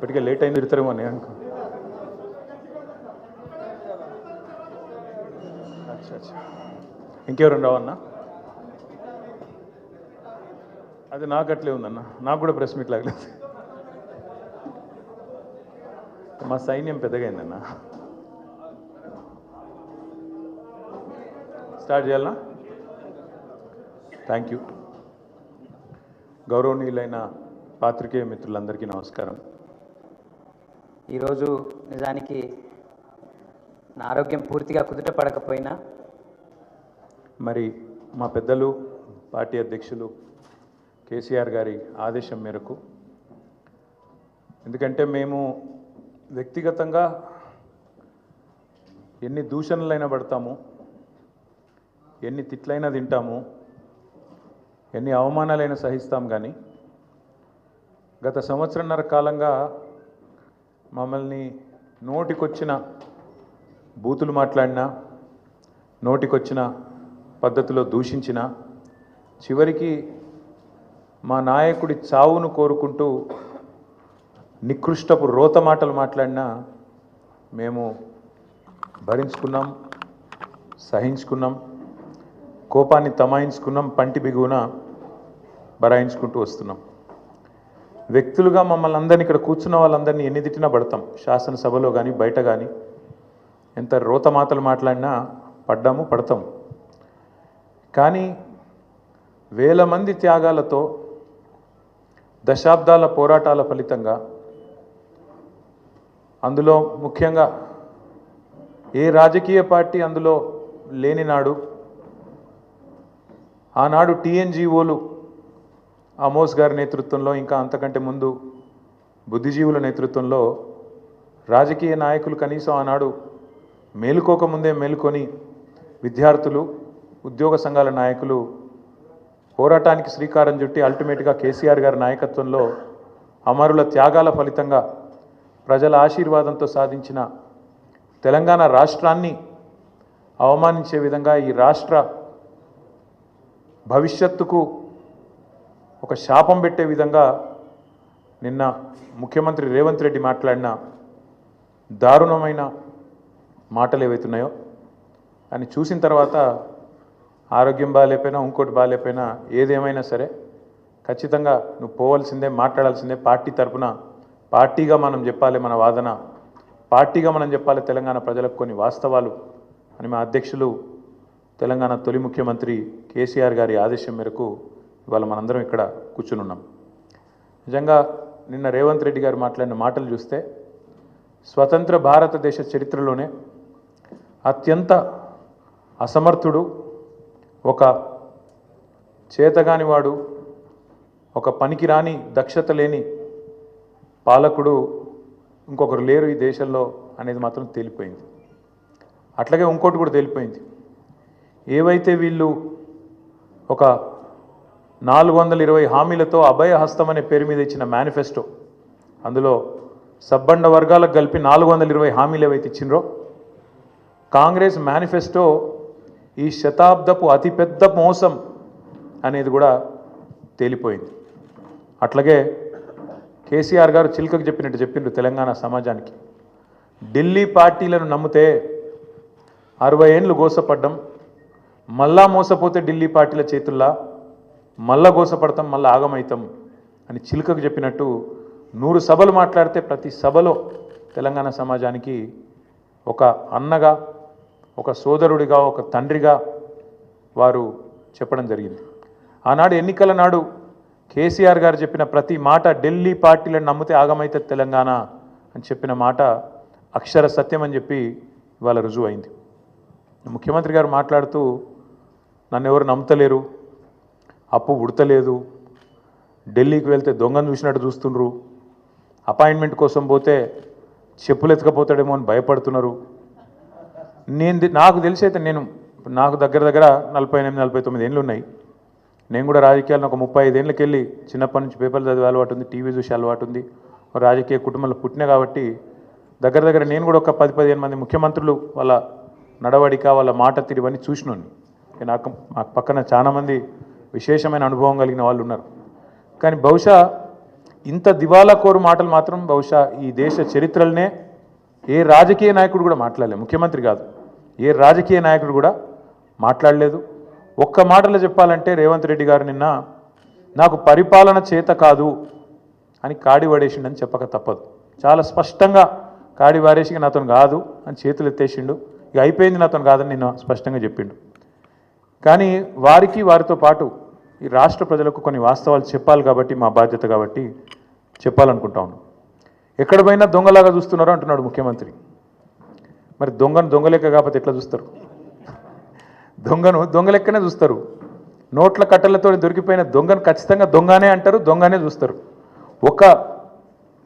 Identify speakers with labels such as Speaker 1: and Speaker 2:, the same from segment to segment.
Speaker 1: ఇప్పటికే లేట్ అయింది తిరుగుతారేమో నేను అనుకో. ఇంకెవరన్నా రావన్నా? అది నాకు అట్లే ఉందన్న, నాకు కూడా ప్రెస్ మీట్ లాగలేదు. మా సైన్యం పెద్దగా అయిందన్న. స్టార్ట్ చేయాలన్నా? Thank you. గౌరవనీయులైన పాత్రికేయ మిత్రులందరికీ నమస్కారం.
Speaker 2: ఈరోజు నిజానికి నా ఆరోగ్యం పూర్తిగా కుదుట పడకపోయినా
Speaker 1: మరి మా పెద్దలు పార్టీ అధ్యక్షులు కేసీఆర్ గారి ఆదేశం మేరకు, ఎందుకంటే మేము వ్యక్తిగతంగా ఎన్ని దూషణలైనా పడతాము, ఎన్ని తిట్లైనా తింటాము, ఎన్ని అవమానాలైనా సహిస్తాం. కానీ గత సంవత్సరన్నర కాలంగా మమ్మల్ని నోటికొచ్చిన బూతులు మాట్లాడినా, నోటికొచ్చిన పద్ధతిలో దూషించిన, చివరికి మా నాయకుడి చావును కోరుకుంటూ నికృష్టపు రోత మాటలు మాట్లాడినా మేము భరించుకున్నాం, సహించుకున్నాం, కోపాన్ని తమాయించుకున్నాం, పంటి బిగువున బరాయించుకుంటూ వస్తున్నాం. వ్యక్తులుగా మమ్మల్ని అందరినీ, ఇక్కడ కూర్చున్న వాళ్ళందరినీ ఎన్ని తిట్టినా పడతాం. శాసనసభలో కానీ బయట కానీ ఎంత రోత మాటలు మాట్లాడినా పడ్డాము, పడతాం. కానీ వేల మంది త్యాగాలతో, దశాబ్దాల పోరాటాల ఫలితంగా, అందులో ముఖ్యంగా ఏ రాజకీయ పార్టీ అందులో లేని నాడు, ఆనాడు టీఎన్జిఓలు ఆమోస్ గారి నేతృత్వంలో, ఇంకా అంతకంటే ముందు బుద్ధిజీవుల నేతృత్వంలో రాజకీయ నాయకులు కనీసం ఆనాడు మేలుకోకముందే మేలుకొని విద్యార్థులు, ఉద్యోగ సంఘాల నాయకులు పోరాటానికి శ్రీకారం చుట్టి అల్టిమేట్గా కేసీఆర్ గారి నాయకత్వంలో అమరుల త్యాగాల ఫలితంగా ప్రజల ఆశీర్వాదంతో సాధించిన తెలంగాణ రాష్ట్రాన్ని అవమానించే విధంగా, ఈ రాష్ట్ర భవిష్యత్తుకు ఒక శాపం పెట్టే విధంగా నిన్న ముఖ్యమంత్రి రేవంత్ రెడ్డి మాట్లాడిన దారుణమైన మాటలు ఏవైతున్నాయో అని చూసిన తర్వాత ఆరోగ్యం బాగాలేకపోయినా, ఇంకోటి బాగాలేకపోయినా, ఏదేమైనా సరే ఖచ్చితంగా నువ్వు పోవాల్సిందే, మాట్లాడాల్సిందే. పార్టీ తరఫున పార్టీగా మనం చెప్పాలి, మన వాదన పార్టీగా మనం చెప్పాలి తెలంగాణ ప్రజలకు కొన్ని వాస్తవాలు అని మా అధ్యక్షులు, తెలంగాణ తొలి ముఖ్యమంత్రి కేసీఆర్ గారి ఆదేశం మేరకు ఇవాళ మనందరం ఇక్కడ కూర్చునున్నాం. నిజంగా నిన్న రేవంత్ రెడ్డి గారు మాట్లాడిన మాటలు చూస్తే స్వతంత్ర భారతదేశ చరిత్రలోనే అత్యంత అసమర్థుడు, ఒక చేతగానివాడు, ఒక పనికిరాని దక్షత లేని పాలకుడు ఇంకొకరు లేరు ఈ దేశంలో అనేది మాత్రం తేలిపోయింది. అట్లాగే ఇంకోటి కూడా తేలిపోయింది. ఏవైతే వీళ్ళు ఒక 420 హామీలతో అభయ హస్తం అనే పేరు మీద ఇచ్చిన మేనిఫెస్టో, అందులో సబ్బండ వర్గాలకు కలిపి 420 హామీలు ఏవైతే ఇచ్చినరో, కాంగ్రెస్ మేనిఫెస్టో ఈ శతాబ్దపు అతిపెద్ద మోసం అనేది కూడా తేలిపోయింది. అట్లాగే కేసీఆర్ గారు చిలుకకు చెప్పినట్టు చెప్పిండ్రు తెలంగాణ సమాజానికి. ఢిల్లీ పార్టీలను నమ్మితే 60 ఏళ్ళు గోసపడ్డం, మళ్ళా మోసపోతే ఢిల్లీ పార్టీల చేతుల్లా మళ్ళా గోసపడతాం, మళ్ళీ ఆగమవుతాం అని చిలుకకు చెప్పినట్టు 100 సభలు మాట్లాడితే ప్రతి సభలో తెలంగాణ సమాజానికి ఒక అన్నగా, ఒక సోదరుడిగా, ఒక తండ్రిగా వారు చెప్పడం జరిగింది. ఆనాడు ఎన్నికల నాడు కేసీఆర్ గారు చెప్పిన ప్రతి మాట, ఢిల్లీ పార్టీలను నమ్మితే ఆగమైతే తెలంగాణ అని చెప్పిన మాట అక్షర సత్యం అని చెప్పి ఇవాళ రుజువు అయింది. ముఖ్యమంత్రి గారు మాట్లాడుతూ నన్ను ఎవరు నమ్ముతలేరు, అప్పు ఉడతలేదు, ఢిల్లీకి వెళ్తే దొంగను చూసినట్టు చూస్తుండ్రు, అపాయింట్మెంట్ కోసం పోతే చెప్పులు ఎత్తుకపోతాడేమో అని భయపడుతున్నారు. నాకు తెలిసి అయితే నాకు దగ్గర 48-49 ఏళ్ళు ఉన్నాయి. నేను కూడా రాజకీయాలను ఒక 35 ఏళ్ళకి వెళ్ళి చిన్నప్పటి నుంచి పేపర్లు చదివే అలవాటు ఉంది, టీవీ చూసే అలవాటు ఉంది, రాజకీయ కుటుంబంలో పుట్టిన కాబట్టి దగ్గర నేను కూడా ఒక 10-15 మంది ముఖ్యమంత్రులు వాళ్ళ నడవడిక, వాళ్ళ మాట తీరువన్నీ చూసినోని. నాకు పక్కన చాలామంది విశేషమైన అనుభవం కలిగిన వాళ్ళు ఉన్నారు. కానీ బహుశా ఇంత దివాలా కోరు మాటలు మాత్రం బహుశా ఈ దేశ చరిత్రలనే ఏ రాజకీయ నాయకుడు కూడా మాట్లాడలేదు. ముఖ్యమంత్రి కాదు, ఏ రాజకీయ నాయకుడు కూడా మాట్లాడలేదు. ఒక్క మాటలో చెప్పాలంటే రేవంత్ రెడ్డి గారు నిన్న నాకు పరిపాలన చేత కాదు అని కాడి పడేసిండని చెప్పక తప్పదు. చాలా స్పష్టంగా కాడి వారేసి నాతో కాదు అని చేతులు ఎత్తేసిండు. ఇక అయిపోయింది, నాతో కాదని నిన్న స్పష్టంగా చెప్పిండు. కానీ వారితో పాటు ఈ రాష్ట్ర ప్రజలకు కొన్ని వాస్తవాలు చెప్పాలి కాబట్టి, మా బాధ్యత కాబట్టి చెప్పాలనుకుంటా ఉన్నాం. ఎక్కడ పోయినా దొంగలాగా చూస్తున్నారు అంటున్నాడు ముఖ్యమంత్రి. మరి దొంగను దొంగలెక్క కాకపోతే ఎట్లా చూస్తారు? దొంగను దొంగలెక్కనే చూస్తారు. నోట్ల కట్టలతో దొరికిపోయిన దొంగను ఖచ్చితంగా దొంగనే అంటారు, దొంగనే చూస్తారు. ఒక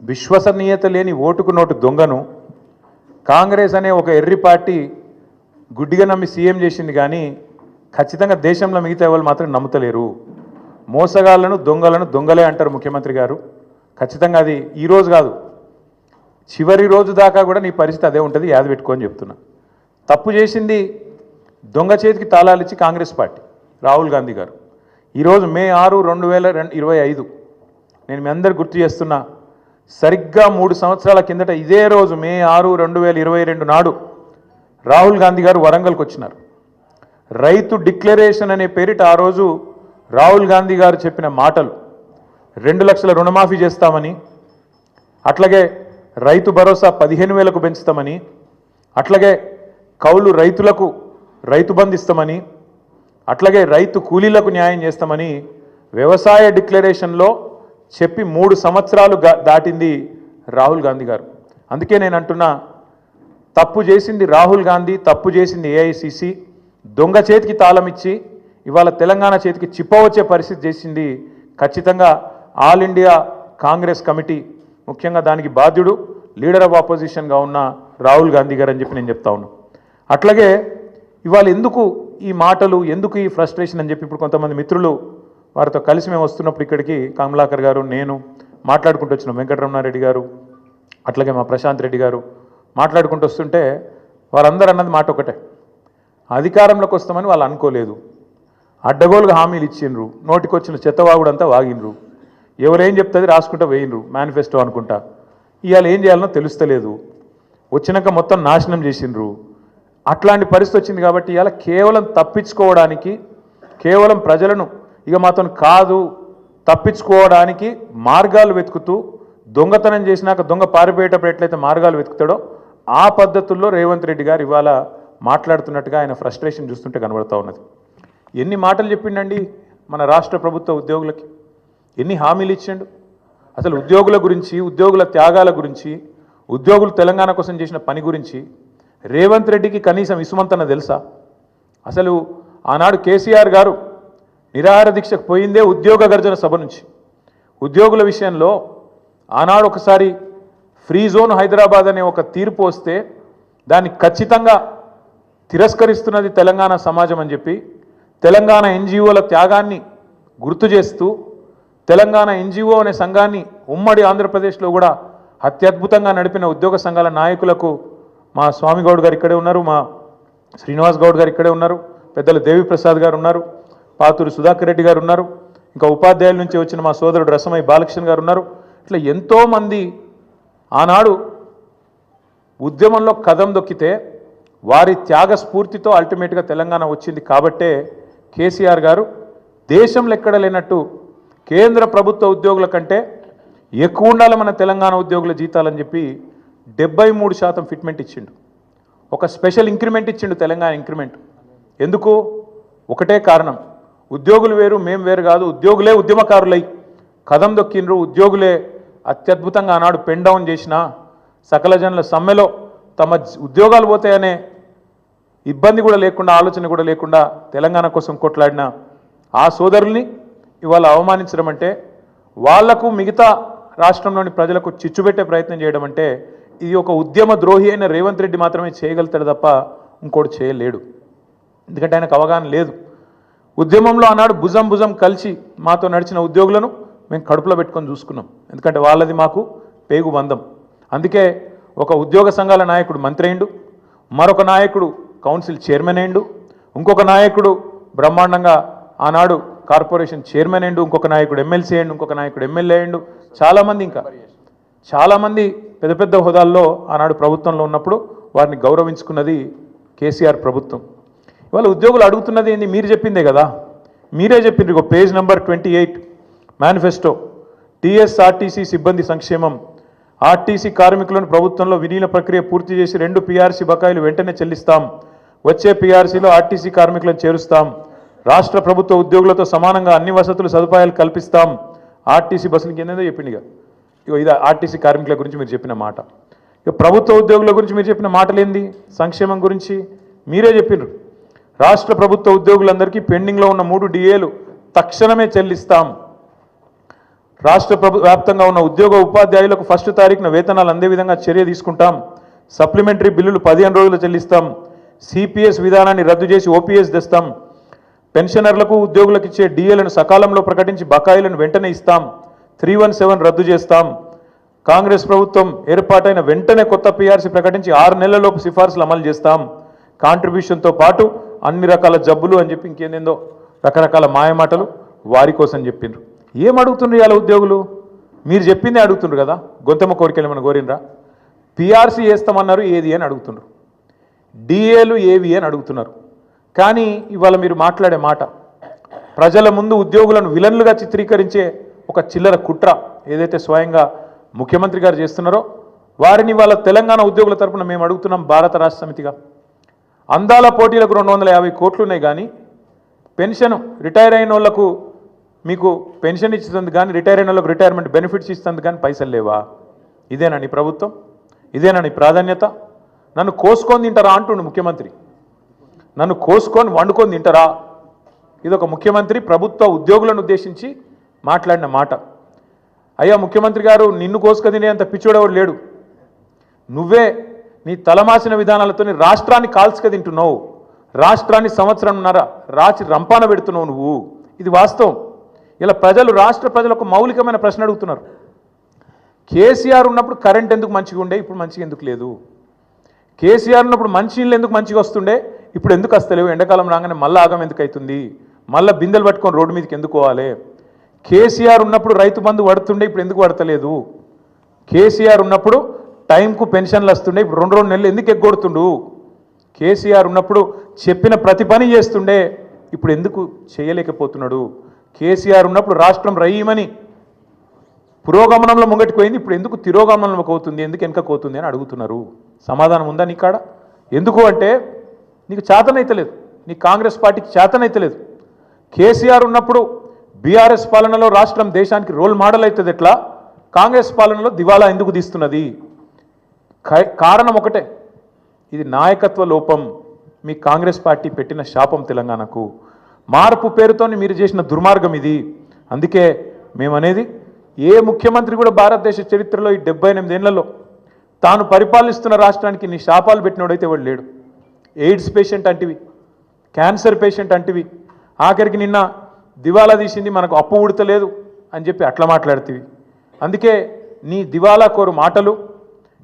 Speaker 1: విశ్వసనీయత లేని ఓటుకు నోటు దొంగను కాంగ్రెస్ అనే ఒక ఎర్రి పార్టీ గుడ్డిగా నమ్మి సీఎం చేసింది. కానీ ఖచ్చితంగా దేశంలో మిగతా వాళ్ళు మాత్రం నమ్ముతలేరు. మోసగాళ్లను దొంగలను దొంగలే అంటారు ముఖ్యమంత్రి గారు. ఖచ్చితంగా అది ఈరోజు కాదు, చివరి రోజు దాకా కూడా నీ పరిస్థితి అదే ఉంటుంది, యాద పెట్టుకొని చెప్తున్నా. తప్పు చేసింది దొంగ చేతికి తాళాలు ఇచ్చి కాంగ్రెస్ పార్టీ, రాహుల్ గాంధీ గారు. ఈరోజు మే 6, 2025 నేను మీ అందరు గుర్తు చేస్తున్నా. సరిగ్గా 3 సంవత్సరాల కిందట ఇదే రోజు మే 6, 2022 నాడు రాహుల్ గాంధీ గారు వరంగల్కి వచ్చినారు. రైతు డిక్లరేషన్ అనే పేరిట ఆ రోజు రాహుల్ గాంధీ గారు చెప్పిన మాటలు 2 లక్షల రుణమాఫీ చేస్తామని, అట్లాగే రైతు భరోసా 15,000కు పెంచుతామని, అట్లాగే కౌలు రైతులకు రైతు బంధు ఇస్తామని, అట్లాగే రైతు కూలీలకు న్యాయం చేస్తామని వ్యవసాయ డిక్లరేషన్లో చెప్పి 3 సంవత్సరాలు దాటింది రాహుల్ గాంధీ గారు. అందుకే నేను అంటున్నా, తప్పు చేసింది రాహుల్ గాంధీ, తప్పు చేసింది ఏఐసిసి. దొంగ చేతికి తాళం ఇచ్చి ఇవాళ తెలంగాణ చేతికి చిప్పవచ్చే పరిస్థితి చేసింది ఖచ్చితంగా ఆల్ ఇండియా కాంగ్రెస్ కమిటీ, ముఖ్యంగా దానికి బాధ్యుడు లీడర్ ఆఫ్ ఆపోజిషన్గా ఉన్న రాహుల్ గాంధీ గారు అని చెప్పి నేను చెప్తా ఉన్నాను. అట్లాగే ఇవాళ ఎందుకు ఈ మాటలు, ఎందుకు ఈ ఫ్రస్ట్రేషన్ అని చెప్పి ఇప్పుడు కొంతమంది మిత్రులు వారితో కలిసి మేము వస్తున్నప్పుడు ఇక్కడికి కమలాకర్ గారు, నేను మాట్లాడుకుంటూ వచ్చినాం, వెంకటరమణారెడ్డి గారు, అట్లాగే మా ప్రశాంత్ రెడ్డి గారు మాట్లాడుకుంటూ వస్తుంటే వారందరూ అన్నది మాట ఒకటే, అధికారంలోకి వస్తామని వాళ్ళు అనుకోలేదు, అడ్డగోలుగా హామీలు ఇచ్చిండ్రు, నోటికొచ్చిన చెత్తవాగుడంతా వాగినరు, ఎవరేం చెప్తుంది రాసుకుంటూ వేయినరు, మేనిఫెస్టో అనుకుంటా. ఇవాళ ఏం చేయాలనో తెలుస్తలేదు, వచ్చినాక మొత్తం నాశనం చేసిండ్రు. అట్లాంటి పరిస్థితి వచ్చింది కాబట్టి ఇవాళ కేవలం తప్పించుకోవడానికి, కేవలం ప్రజలను ఇక మాతో కాదు తప్పించుకోవడానికి మార్గాలు వెతుకుతూ, దొంగతనం చేసినాక దొంగ పారిపోయేటప్పుడు ఎట్లయితే మార్గాలు వెతుకుతాడో ఆ పద్ధతుల్లో రేవంత్ రెడ్డి గారు ఇవాళ మాట్లాడుతున్నట్టుగా ఆయన ఫ్రస్ట్రేషన్ చూస్తుంటే కనబడుతూ ఉన్నది. ఎన్ని మాటలు చెప్పిండండి మన రాష్ట్ర ప్రభుత్వ ఉద్యోగులకి, ఎన్ని హామీలు ఇచ్చిండు. అసలు ఉద్యోగుల గురించి, ఉద్యోగుల త్యాగాల గురించి, ఉద్యోగులు తెలంగాణ కోసం చేసిన పని గురించి రేవంత్ రెడ్డికి కనీసం ఇసుమంతన తెలుసా? అసలు ఆనాడు కేసీఆర్ గారు నిరాహార దీక్షకు పోయిందే ఉద్యోగ గర్జన సభ నుంచి. ఉద్యోగుల విషయంలో ఆనాడు ఒకసారి ఫ్రీ జోన్ హైదరాబాద్ అనే ఒక తీర్పు వస్తే దాన్ని ఖచ్చితంగా తిరస్కరిస్తున్నది తెలంగాణ సమాజం అని చెప్పి తెలంగాణ ఎన్జిఓల త్యాగాన్ని గుర్తు చేస్తూ తెలంగాణ ఎన్జిఓ అనే సంఘాన్ని ఉమ్మడి ఆంధ్రప్రదేశ్లో కూడా అత్యద్భుతంగా నడిపిన ఉద్యోగ సంఘాల నాయకులకు మా స్వామి గౌడ్ గారు ఇక్కడే ఉన్నారు, మా శ్రీనివాస్ గౌడ్ గారు ఇక్కడే ఉన్నారు, పెద్దలు దేవిప్రసాద్ గారు ఉన్నారు, పాతూరి సుధాకర్ రెడ్డి గారు ఉన్నారు, ఇంకా ఉపాధ్యాయుల నుంచి వచ్చిన మా సోదరుడు రసమై బాలకృష్ణ గారు ఉన్నారు. ఇట్లా ఎంతోమంది ఆనాడు ఉద్యమంలో కదం దొక్కితే వారి త్యాగ స్ఫూర్తితో అల్టిమేట్గా తెలంగాణ వచ్చింది. కాబట్టే కేసీఆర్ గారు దేశంలో ఎక్కడ లేనట్టు కేంద్ర ప్రభుత్వ ఉద్యోగుల కంటే ఎక్కువ ఉండాలి మన తెలంగాణ ఉద్యోగుల జీతాలని చెప్పి 73% ఫిట్మెంట్ ఇచ్చిండు. ఒక స్పెషల్ ఇంక్రిమెంట్ ఇచ్చిండు, తెలంగాణ ఇంక్రిమెంట్. ఎందుకు? ఒకటే కారణం, ఉద్యోగులు వేరు మేము వేరు కాదు, ఉద్యోగులే ఉద్యమకారులై కదం దొక్కిండ్రు, ఉద్యోగులే అత్యద్భుతంగా ఆనాడు పెన్ డౌన్ చేసిన సకల జనుల సమ్మెలో తమ ఉద్యోగాలు పోతాయనే ఇబ్బంది కూడా లేకుండా, ఆలోచన కూడా లేకుండా తెలంగాణ కోసం కొట్లాడిన ఆ సోదరుల్ని ఇవాళ అవమానించడం అంటే, వాళ్లకు మిగతా రాష్ట్రంలోని ప్రజలకు చిచ్చుపెట్టే ప్రయత్నం చేయడం అంటే, ఇది ఒక ఉద్యమ ద్రోహి అయిన రేవంత్ రెడ్డి మాత్రమే చేయగలుగుతాడు తప్ప ఇంకోటి చేయలేడు. ఎందుకంటే ఆయనకు అవగాహన లేదు. ఉద్యమంలో ఆనాడు భుజం భుజం కలిసి మాతో నడిచిన ఉద్యోగులను మేము కడుపులో పెట్టుకొని చూసుకున్నాం. ఎందుకంటే వాళ్ళది మాకు పేగు బంధం. అందుకే ఒక ఉద్యోగ సంఘాల నాయకుడు మంత్రి అయిండు, మరొక నాయకుడు కౌన్సిల్ చైర్మన్ అయిండు, ఇంకొక నాయకుడు బ్రహ్మాండంగా ఆనాడు కార్పొరేషన్ చైర్మన్ అయిండు, ఇంకొక నాయకుడు ఎమ్మెల్సీ అయిండు, ఇంకొక నాయకుడు ఎమ్మెల్యే అయిండు, చాలామంది పెద్ద పెద్ద హోదాల్లో ఆనాడు ప్రభుత్వంలో ఉన్నప్పుడు వారిని గౌరవించుకున్నది కేసీఆర్ ప్రభుత్వం. ఇవాళ ఉద్యోగులు అడుగుతున్నది ఏంది? మీరు చెప్పిందే కదా, మీరే చెప్పింది. ఇక పేజ్ నెంబర్ 28 మేనిఫెస్టో, టీఎస్ఆర్టీసీ సిబ్బంది సంక్షేమం. ఆర్టీసీ కార్మికులను ప్రభుత్వంలో విలీన ప్రక్రియ పూర్తి చేసి 2 పీఆర్సీ బకాయిలు వెంటనే చెల్లిస్తాం. వచ్చే పీఆర్సీలో ఆర్టీసీ కార్మికులను చేరుస్తాం. రాష్ట్ర ప్రభుత్వ ఉద్యోగులతో సమానంగా అన్ని వసతులు సదుపాయాలు కల్పిస్తాం. ఆర్టీసీ బస్సులకి ఏందో చెప్పింది. ఇక ఇది ఆర్టీసీ కార్మికుల గురించి మీరు చెప్పిన మాట. ఇక ప్రభుత్వ ఉద్యోగుల గురించి మీరు చెప్పిన మాటలేంది? సంక్షేమం గురించి మీరే చెప్పిండ్రు. రాష్ట్ర ప్రభుత్వ ఉద్యోగులందరికీ పెండింగ్లో ఉన్న 3 డిఏలు తక్షణమే చెల్లిస్తాం. రాష్ట్ర వ్యాప్తంగా ఉన్న ఉద్యోగ ఉపాధ్యాయులకు 1వ తారీఖున వేతనాలు అందే విధంగా చర్య తీసుకుంటాం. సప్లిమెంటరీ బిల్లులు 15 రోజులు చెల్లిస్తాం. సిపిఎస్ విధానాన్ని రద్దు చేసి ఓపీఎస్ తెస్తాం. పెన్షనర్లకు ఉద్యోగులకు ఇచ్చే డిఏలను సకాలంలో ప్రకటించి బకాయిలను వెంటనే ఇస్తాం. 317 రద్దు చేస్తాం. కాంగ్రెస్ ప్రభుత్వం ఏర్పాటైన వెంటనే కొత్త పీఆర్సీ ప్రకటించి 6 నెలలలోపు సిఫార్సులు అమలు చేస్తాం. కాంట్రిబ్యూషన్తో పాటు అన్ని రకాల జబ్బులు అని చెప్పి ఇంకేందేందో రకరకాల మాయమాటలు వారి కోసం చెప్పిండ్రు. ఏం అడుగుతుండ్రు ఇవాళ ఉద్యోగులు? మీరు చెప్పిందే అడుగుతుండ్రు కదా. గొంతమ్మ కోరికలు ఏమైనా కోరినరా? పీఆర్సీ వేస్తామన్నారు, ఏది అని అడుగుతుండ్రు. డిఏలు ఏవి అని అడుగుతున్నారు. కానీ ఇవాళ మీరు మాట్లాడే మాట ప్రజల ముందు ఉద్యోగులను విలన్లుగా చిత్రీకరించే ఒక చిల్లర కుట్ర ఏదైతే స్వయంగా ముఖ్యమంత్రి గారు చేస్తున్నారో వారిని వాళ్ళ తెలంగాణ ఉద్యోగుల తరపున మేము అడుగుతున్నాం. భారత రాష్ట్ర సమితిగా అందాల పోటీలకు 250 కోట్లు ఉన్నాయి, కానీ పెన్షన్ రిటైర్ అయిన వాళ్ళకు మీకు పెన్షన్ ఇస్తుంది, కానీ రిటైర్ అయిన వాళ్ళకు రిటైర్మెంట్ బెనిఫిట్స్ ఇస్తుంది, కానీ పైసలు లేవా? ఇదేనా నీ ప్రభుత్వం? ఇదేనా నీ ప్రాధాన్యత? నన్ను కోసుకొని తింటారా అంటుండు ముఖ్యమంత్రి. నన్ను కోసుకొని వండుకొని తింటారా? ఇదొక ముఖ్యమంత్రి ప్రభుత్వ ఉద్యోగులను ఉద్దేశించి మాట్లాడిన మాట. అయ్యా ముఖ్యమంత్రి గారు, నిన్ను కోసుక తినేంత పిచ్చోడెవడు లేడు. నువ్వే నీ తలమాసిన విధానాలతో రాష్ట్రాన్ని కాల్చుక తింటున్నావు. రాష్ట్రాన్ని సంవత్సరంన్నర రాచి రంపాన పెడుతున్నావు నువ్వు. ఇది వాస్తవం. ఇలా రాష్ట్ర ప్రజలు ఒక మౌలికమైన ప్రశ్న అడుగుతున్నారు. కేసీఆర్ ఉన్నప్పుడు కరెంట్ ఎందుకు మంచిగా ఉండే, ఇప్పుడు మంచిగా ఎందుకు లేదు? కేసీఆర్ ఉన్నప్పుడు మంచినీళ్ళు ఎందుకు మంచిగా వస్తుండే, ఇప్పుడు ఎందుకు వస్తలేవు? ఎండాకాలం రాగానే మళ్ళీ ఆగం ఎందుకు అవుతుంది? మళ్ళీ బిందెలు పట్టుకొని రోడ్డు మీదకి ఎందుకు పోవాలి? కేసీఆర్ ఉన్నప్పుడు రైతు బంధు పడుతుండే, ఇప్పుడు ఎందుకు పడతలేదు? కేసీఆర్ ఉన్నప్పుడు టైంకు పెన్షన్లు వస్తుండే, ఇప్పుడు 2 నెలలు ఎందుకు ఎగ్గొడుతుండు? కేసీఆర్ ఉన్నప్పుడు చెప్పిన ప్రతి పని చేస్తుండే, ఇప్పుడు ఎందుకు చేయలేకపోతున్నాడు? కేసీఆర్ ఉన్నప్పుడు రాష్ట్రం రయ్యమని పురోగమనంలో ముంగటిపోయింది, ఇప్పుడు ఎందుకు తిరోగమనంలోకి అవుతుంది, ఎందుకు వెనకపోతుంది అని అడుగుతున్నారు. సమాధానం ఉందా నీ కాడ? ఎందుకు అంటే నీకు చేతనైతలేదు, నీ కాంగ్రెస్ పార్టీకి చేతనైతలేదు. కేసీఆర్ ఉన్నప్పుడు బీఆర్ఎస్ పాలనలో రాష్ట్రం దేశానికి రోల్ మోడల్ అవుతుంది, ఎట్లా కాంగ్రెస్ పాలనలో దివాలా ఎందుకు తీస్తున్నది? కారణం ఒకటే, ఇది నాయకత్వ లోపం. మీ కాంగ్రెస్ పార్టీ పెట్టిన శాపం తెలంగాణకు. మార్పు పేరుతో మీరు చేసిన దుర్మార్గం ఇది. అందుకే మేమనేది, ఏ ముఖ్యమంత్రి కూడా భారతదేశ చరిత్రలో ఈ 78 ఏళ్లలో తాను పరిపాలిస్తున్న రాష్ట్రానికి నీ శాపాలు పెట్టినోడైతే వాడు లేడు. ఎయిడ్స్ పేషెంట్ అంటివి, క్యాన్సర్ పేషెంట్ అంటివి, ఆఖరికి నిన్న దివాలా తీసింది మనకు అప్పు ఉడతలేదు అని చెప్పి అట్లా మాట్లాడుతీవి. అందుకే నీ దివాలా కోరు మాటలు,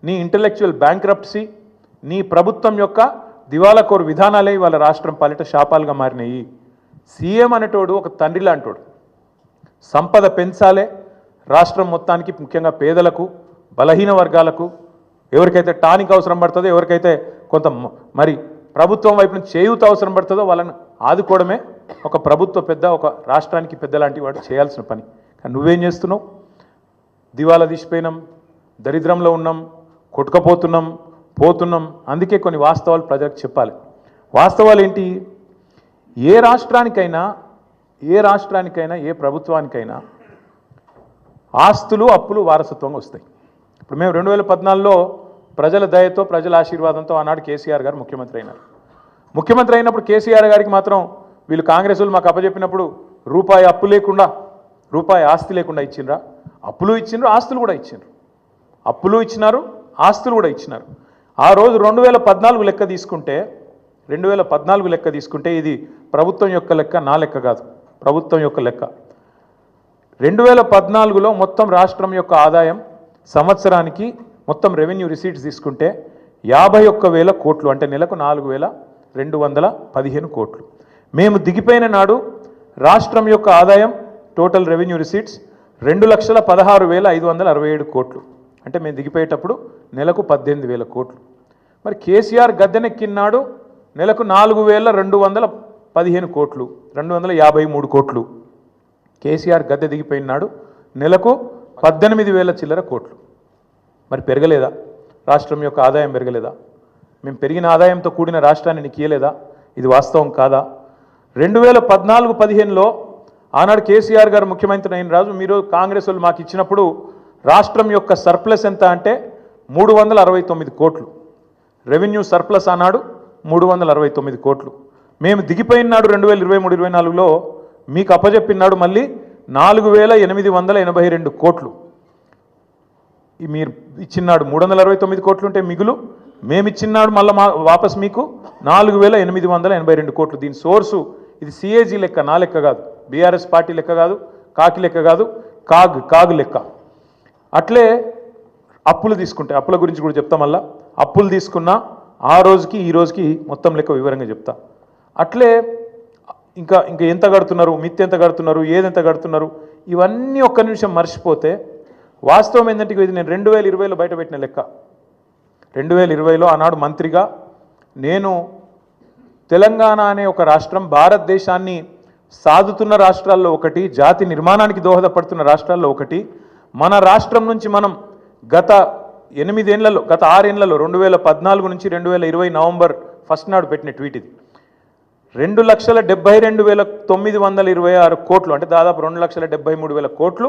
Speaker 1: నీ ఇంటలెక్చువల్ బ్యాంక్రప్సీ, నీ ప్రభుత్వం యొక్క దివాలా కోరు విధానాలే వాళ్ళ రాష్ట్రం పాలిట శాపాలుగా మారినాయి. సీఎం అనేటోడు ఒక తండ్రి లాంటోడు. సంపద పెంచాలే రాష్ట్రం మొత్తానికి, ముఖ్యంగా పేదలకు, బలహీన వర్గాలకు, ఎవరికైతే టానిక్ అవసరం పడుతుందో, ఎవరికైతే కొంత మరి ప్రభుత్వం వైపు నుంచి చేయూత అవసరం పడుతుందో వాళ్ళని ఆదుకోవడమే ఒక ప్రభుత్వ పెద్ద, ఒక రాష్ట్రానికి పెద్ద లాంటి వాడు చేయాల్సిన పని. కానీ నువ్వేం చేస్తున్నావు? దివాలా తీసిపోయినాం, దరిద్రంలో ఉన్నాం, పోతున్నాం. అందుకే కొన్ని వాస్తవాలు ప్రజలకు చెప్పాలి. వాస్తవాలు ఏంటి? ఏ రాష్ట్రానికైనా ఏ ప్రభుత్వానికైనా ఆస్తులు అప్పులు వారసత్వంగా వస్తాయి. ఇప్పుడు మేము 2014లో ప్రజల దయతో, ప్రజల ఆశీర్వాదంతో ఆనాడు కేసీఆర్ గారు ముఖ్యమంత్రి అయినప్పుడు కేసీఆర్ గారికి మాత్రం వీళ్ళు కాంగ్రెస్ వాళ్ళు మాకు అప్పచెప్పినప్పుడు రూపాయి అప్పు లేకుండా, రూపాయి ఆస్తి లేకుండా ఇచ్చిండ్రా? అప్పులు ఇచ్చిండ్రు, ఆస్తులు కూడా ఇచ్చిండ్రు. అప్పులు ఇచ్చినారు, ఆస్తులు కూడా ఇచ్చినారు. ఆ రోజు 2014 లెక్క తీసుకుంటే ఇది ప్రభుత్వం యొక్క లెక్క, నా లెక్క కాదు, ప్రభుత్వం యొక్క లెక్క. 2014లో మొత్తం రాష్ట్రం యొక్క ఆదాయం సంవత్సరానికి మొత్తం రెవెన్యూ రిసీట్స్ తీసుకుంటే 51,000 కోట్లు, అంటే నెలకు 4,215 కోట్లు. మేము దిగిపోయిన నాడు రాష్ట్రం యొక్క ఆదాయం టోటల్ రెవెన్యూ రిసీట్స్ 2,16,567 కోట్లు. అంటే మేము దిగిపోయేటప్పుడు నెలకు 18,000 కోట్లు. మరి కేసీఆర్ గద్దెనెక్కినాడు నెలకు 4,215 కోట్లు, 253 కోట్లు. కేసీఆర్ గద్దె దిగిపోయినాడు నెలకు 18,000 చిల్లర కోట్లు. మరి పెరగలేదా? రాష్ట్రం యొక్క ఆదాయం పెరగలేదా? మేము పెరిగిన ఆదాయంతో కూడిన రాష్ట్రాన్ని నీకు ఇయ్యలేదా? ఇది వాస్తవం కాదా? 2014-15లో ఆనాడు కేసీఆర్ గారు ముఖ్యమంత్రి అయిన రాజు మీరు కాంగ్రెస్ వాళ్ళు మాకు ఇచ్చినప్పుడు రాష్ట్రం యొక్క సర్ప్లస్ ఎంత అంటే 369 కోట్లు. రెవెన్యూ సర్ప్లస్ ఆనాడు 369 కోట్లు. మేము దిగిపోయినాడు 2023-24లో మీకు అప్పజెప్పినాడు మళ్ళీ 4,882 కోట్లు. మీరు ఇచ్చినాడు 369 కోట్లు ఉంటే మిగులు, మేము ఇచ్చినాడు మళ్ళీ వాపస్ మీకు 4,882 కోట్లు. దీని సోర్సు ఇది సిఏజీ లెక్క, నా లెక్క కాదు, బీఆర్ఎస్ పార్టీ లెక్క కాదు, కాకి లెక్క కాదు, కాగు లెక్క. అట్లే అప్పులు తీసుకుంటే అప్పుల గురించి కూడా చెప్తా. మళ్ళా అప్పులు తీసుకున్నా ఆ రోజుకి ఈ రోజుకి మొత్తం లెక్క వివరంగా చెప్తా. అట్లే ఇంకా ఎంత కడుతున్నారు, మిత్తి ఎంత కడుతున్నారు, ఏదెంత కడుతున్నారు, ఇవన్నీ ఒక్క నిమిషం మర్చిపోతే వాస్తవం ఏంటంటే ఇది నేను 2020లో బయట పెట్టిన లెక్క. 2020లో ఆనాడు మంత్రిగా నేను తెలంగాణ అనే ఒక రాష్ట్రం భారతదేశాన్ని సాదుతున్న రాష్ట్రాల్లో ఒకటి, జాతి నిర్మాణానికి దోహదపడుతున్న రాష్ట్రాల్లో ఒకటి. మన రాష్ట్రం నుంచి మనం గత 6 ఏళ్లలో 2014 నుంచి 2020 నవంబర్ 1 నాడు పెట్టిన ట్వీట్ ఇది. 2,72,926 కోట్లు అంటే దాదాపు 2,73,000 కోట్లు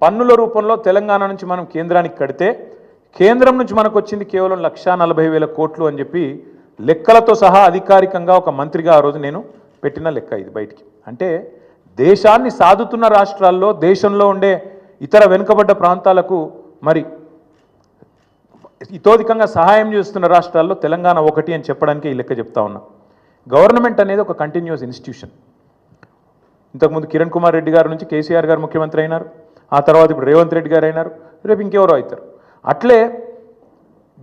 Speaker 1: పన్నుల రూపంలో తెలంగాణ నుంచి మనం కేంద్రానికి కడితే కేంద్రం నుంచి మనకు వచ్చింది కేవలం 1,40,000 కోట్లు అని చెప్పి లెక్కలతో సహా అధికారికంగా ఒక మంత్రిగా ఆ రోజు నేను పెట్టిన లెక్క ఇది బయటికి. అంటే దేశాన్ని సాదుతున్న రాష్ట్రాల్లో, దేశంలో ఉండే ఇతర వెనుకబడ్డ ప్రాంతాలకు మరి ఇతోధికంగా సహాయం చేస్తున్న రాష్ట్రాల్లో తెలంగాణ ఒకటి అని చెప్పడానికి ఈ లెక్క చెప్తా ఉన్నా. గవర్నమెంట్ అనేది ఒక కంటిన్యూస్ ఇన్స్టిట్యూషన్. ఇంతకుముందు కిరణ్ కుమార్ రెడ్డి గారి నుంచి కేసీఆర్ గారు ముఖ్యమంత్రి అయినారు, ఆ తర్వాత ఇప్పుడు రేవంత్ రెడ్డి గారు అయినారు, రేపు ఇంకెవరో అవుతారు. అట్లే